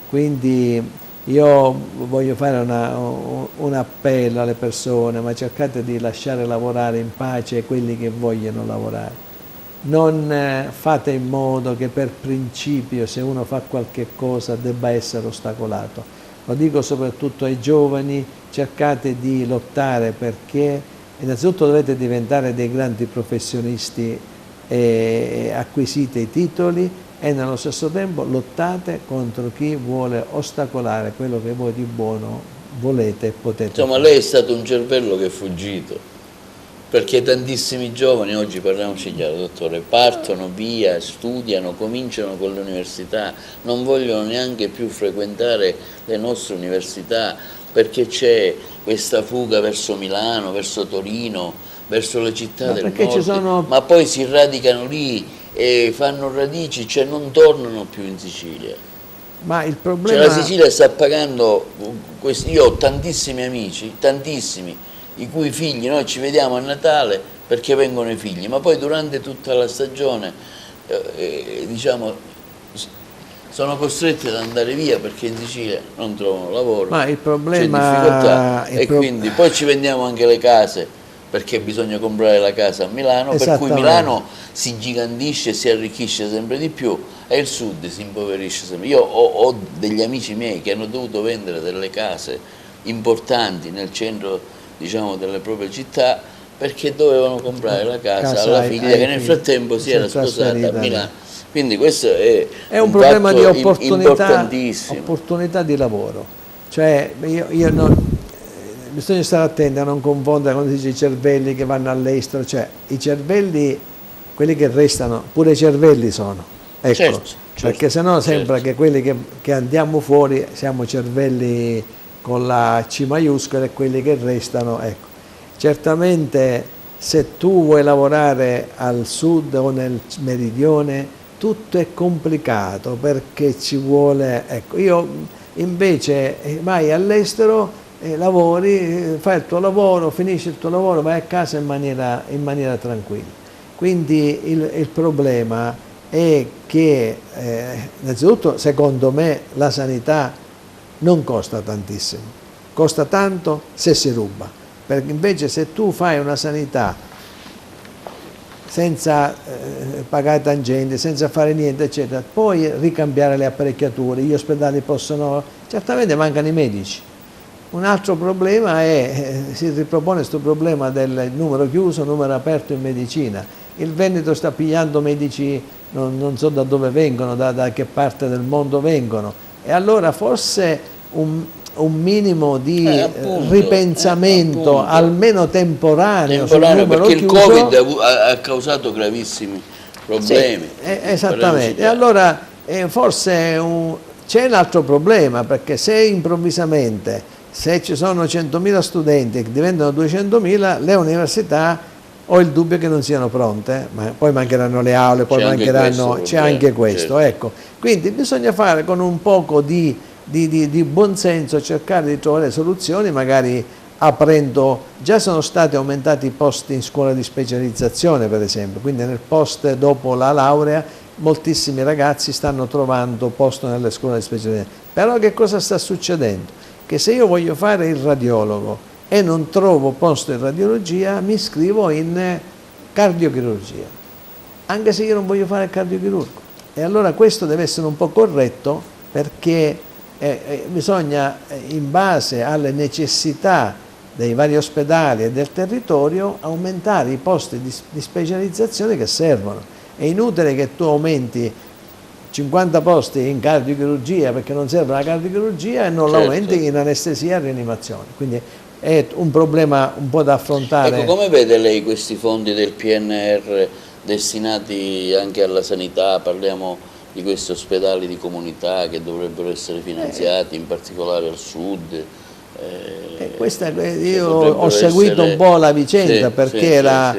Quindi io voglio fare un appello alle persone: ma cercate di lasciare lavorare in pace quelli che vogliono lavorare. Non fate in modo che per principio, se uno fa qualche cosa, debba essere ostacolato. Lo dico soprattutto ai giovani: cercate di lottare, perché innanzitutto dovete diventare dei grandi professionisti acquisite i titoli e nello stesso tempo lottate contro chi vuole ostacolare quello che voi di buono volete e potete Insomma, fare. lei è stato un cervello che è fuggito, perché tantissimi giovani, oggi parliamoci chiaro, dottore, partono via, studiano, cominciano con le università, non vogliono neanche più frequentare le nostre università, perché c'è questa fuga verso Milano, verso Torino, verso le città del nord, ma poi si radicano lì e fanno radici, cioè non tornano più in Sicilia. Ma il problema... Cioè la Sicilia sta pagando, io ho tantissimi amici, tantissimi, i cui figli, noi ci vediamo a Natale perché vengono i figli, ma poi durante tutta la stagione diciamo, sono costretti ad andare via perché in Sicilia non trovano lavoro, ma il problema... c'è difficoltà e quindi poi ci vendiamo anche le case perché bisogna comprare la casa a Milano, per cui Milano si ingigandisce e si arricchisce sempre di più e il sud si impoverisce sempre. Io ho degli amici miei che hanno dovuto vendere delle case importanti nel centro, diciamo, delle proprie città perché dovevano comprare la casa alla figlia che nel frattempo si era sposata a Milano. Quindi questo è un problema di importantissimo. Opportunità di lavoro. Cioè, io non, bisogna stare attenti a non confondere quando si dice i cervelli che vanno all'estero, cioè i cervelli, quelli che restano, pure i cervelli sono. Ecco, certo, perché sennò sembra che quelli che andiamo fuori siamo cervelli con la C maiuscola e quelli che restano, ecco. Certamente se tu vuoi lavorare al sud o nel meridione tutto è complicato perché ci vuole, ecco, io invece vai all'estero, lavori, fai il tuo lavoro, finisci il tuo lavoro, vai a casa in maniera tranquilla. Quindi il problema è che innanzitutto secondo me la sanità non costa tantissimo, costa tanto se si ruba, perché invece se tu fai una sanità senza pagare tangenti, senza fare niente eccetera, puoi ricambiare le apparecchiature, gli ospedali possono, certamente mancano i medici. Un altro problema è, si ripropone questo problema del numero chiuso, numero aperto in medicina. Il Veneto sta pigliando medici, non so da dove vengono, da che parte del mondo vengono, e allora forse un minimo di ripensamento, almeno temporaneo sul numero perché chiuso, il Covid ha causato gravissimi problemi. Sì, esattamente. E allora forse c'è un altro problema, perché se improvvisamente, se ci sono 100.000 studenti che diventano 200.000, le università ho il dubbio che non siano pronte, ma poi mancheranno le aule, poi mancheranno, c'è anche questo, certo. Ecco. Quindi bisogna fare con un poco di buonsenso, cercare di trovare soluzioni, magari aprendo, già sono stati aumentati i posti in scuola di specializzazione per esempio, quindi nel post dopo la laurea moltissimi ragazzi stanno trovando posto nelle scuole di specializzazione. Però che cosa sta succedendo? Che se io voglio fare il radiologo e non trovo posto in radiologia, mi iscrivo in cardiochirurgia, anche se io non voglio fare il cardiochirurgo. E allora questo deve essere un po' corretto, perché bisogna, in base alle necessità dei vari ospedali e del territorio, aumentare i posti di specializzazione che servono. È inutile che tu aumenti 50 posti in cardiochirurgia perché non serve la cardiochirurgia e non l'aumenti in anestesia e rianimazione. Quindi è un problema un po' da affrontare. Ecco, come vede lei questi fondi del PNR destinati anche alla sanità? Parliamo di questi ospedali di comunità che dovrebbero essere finanziati, in particolare al sud. Io ho seguito un po' la vicenda, perché era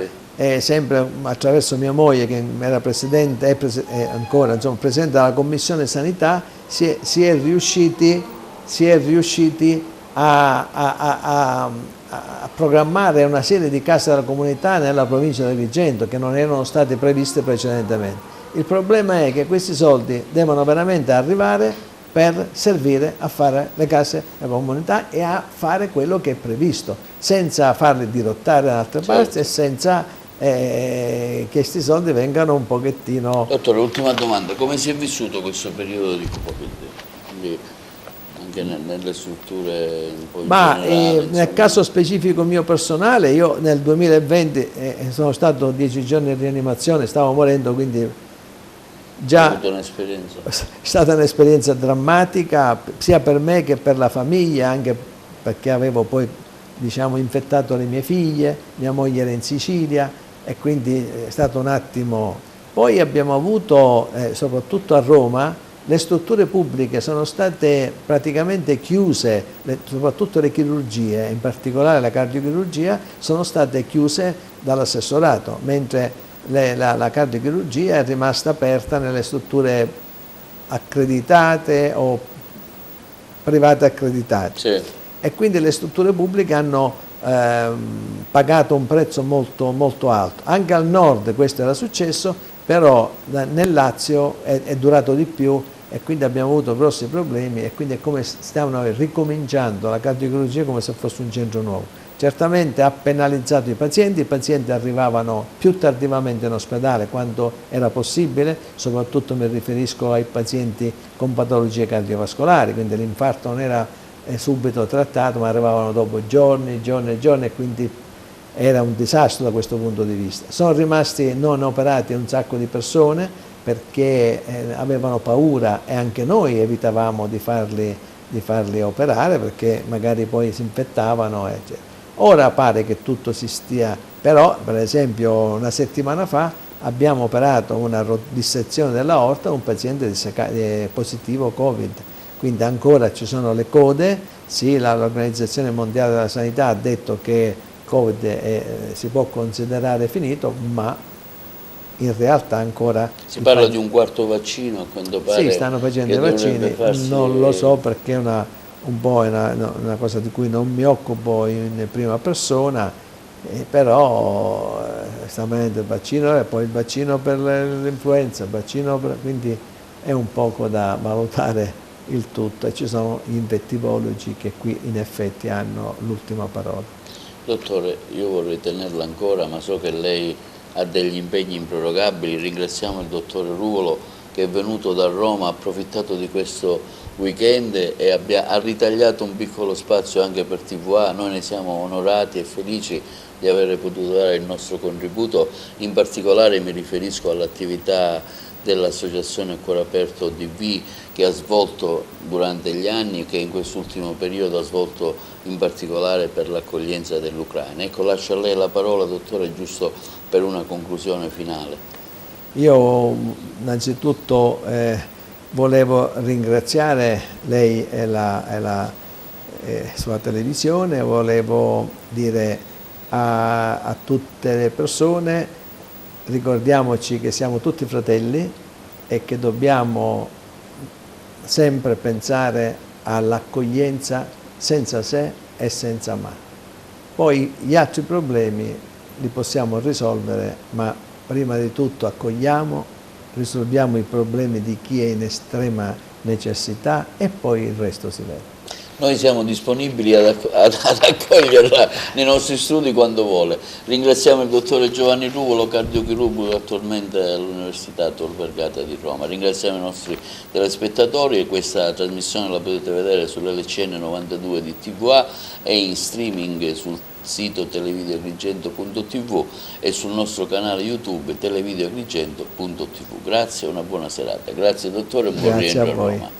sempre attraverso mia moglie, che era presidente, è ancora insomma, presidente della commissione sanità, si è riusciti a programmare una serie di case della comunità nella provincia di Agrigento che non erano state previste precedentemente. Il problema è che questi soldi devono veramente arrivare per servire a fare le case della comunità e a fare quello che è previsto, senza farli dirottare da altre parti e senza che questi soldi vengano un pochettino... Dottore, ultima domanda, come si è vissuto questo periodo di Covid? anche nelle strutture un po' in Ma generale, nel caso specifico mio personale, io nel 2020 sono stato 10 giorni in rianimazione, stavo morendo, quindi già ho avuto un'esperienza. è stata un'esperienza drammatica sia per me che per la famiglia, anche perché avevo poi, diciamo, infettato le mie figlie, mia moglie era in Sicilia e quindi è stato un attimo. Poi abbiamo avuto, soprattutto a Roma, le strutture pubbliche sono state praticamente chiuse, soprattutto le chirurgie, in particolare la cardiochirurgia, sono state chiuse dall'assessorato, mentre la cardiochirurgia è rimasta aperta nelle strutture accreditate o private accreditate. Sì. E quindi le strutture pubbliche hanno pagato un prezzo molto, molto alto. Anche al nord questo era successo, però nel Lazio è durato di più e quindi abbiamo avuto grossi problemi e quindi è come stavano ricominciando la cardiochirurgia come se fosse un centro nuovo. Certamente ha penalizzato i pazienti arrivavano più tardivamente in ospedale quando era possibile, soprattutto mi riferisco ai pazienti con patologie cardiovascolari, quindi l'infarto non era subito trattato ma arrivavano dopo giorni e quindi era un disastro da questo punto di vista. Sono rimasti non operati un sacco di persone perché avevano paura e anche noi evitavamo di farli operare perché magari poi si infettavano, eccetera. Ora pare che tutto si stia, però per esempio una settimana fa abbiamo operato una dissezione dell'aorta a un paziente positivo Covid, quindi ancora ci sono le code, sì, l'Organizzazione Mondiale della Sanità ha detto che Covid si può considerare finito, ma in realtà ancora... Si parla di un quarto vaccino, a quanto pare. Sì, stanno facendo i vaccini, non lo so perché è una cosa di cui non mi occupo in prima persona, però stiamo venendo il vaccino e poi il vaccino per l'influenza, quindi è un poco da valutare il tutto e ci sono gli infettivologi che qui in effetti hanno l'ultima parola. Dottore, io vorrei tenerla ancora, ma so che lei ha degli impegni improrogabili. Ringraziamo il dottore Ruvolo che è venuto da Roma, ha approfittato di questo weekend e ha ritagliato un piccolo spazio anche per TVA. Noi ne siamo onorati e felici di aver potuto dare il nostro contributo, in particolare mi riferisco all'attività dell'Associazione Cuore Aperto DV che ha svolto durante gli anni e che in quest'ultimo periodo ha svolto in particolare per l'accoglienza dell'Ucraina. Ecco, lascio a lei la parola, dottore, giusto per una conclusione finale. Io innanzitutto volevo ringraziare lei e la sua televisione, volevo dire a tutte le persone: ricordiamoci che siamo tutti fratelli e che dobbiamo sempre pensare all'accoglienza senza se e senza ma. Poi gli altri problemi li possiamo risolvere, ma prima di tutto accogliamo, risolviamo i problemi di chi è in estrema necessità e poi il resto si vede. Noi siamo disponibili ad accoglierla nei nostri studi quando vuole. Ringraziamo il dottore Giovanni Ruvolo, cardiochirurgo attualmente all'Università Tor Vergata di Roma. Ringraziamo i nostri telespettatori e questa trasmissione la potete vedere sull'LCN 92 di TVA e in streaming sul sito televideoagrigento.tv e sul nostro canale YouTube televideoagrigento.tv. Grazie e una buona serata. Grazie dottore e buon rientro a Roma.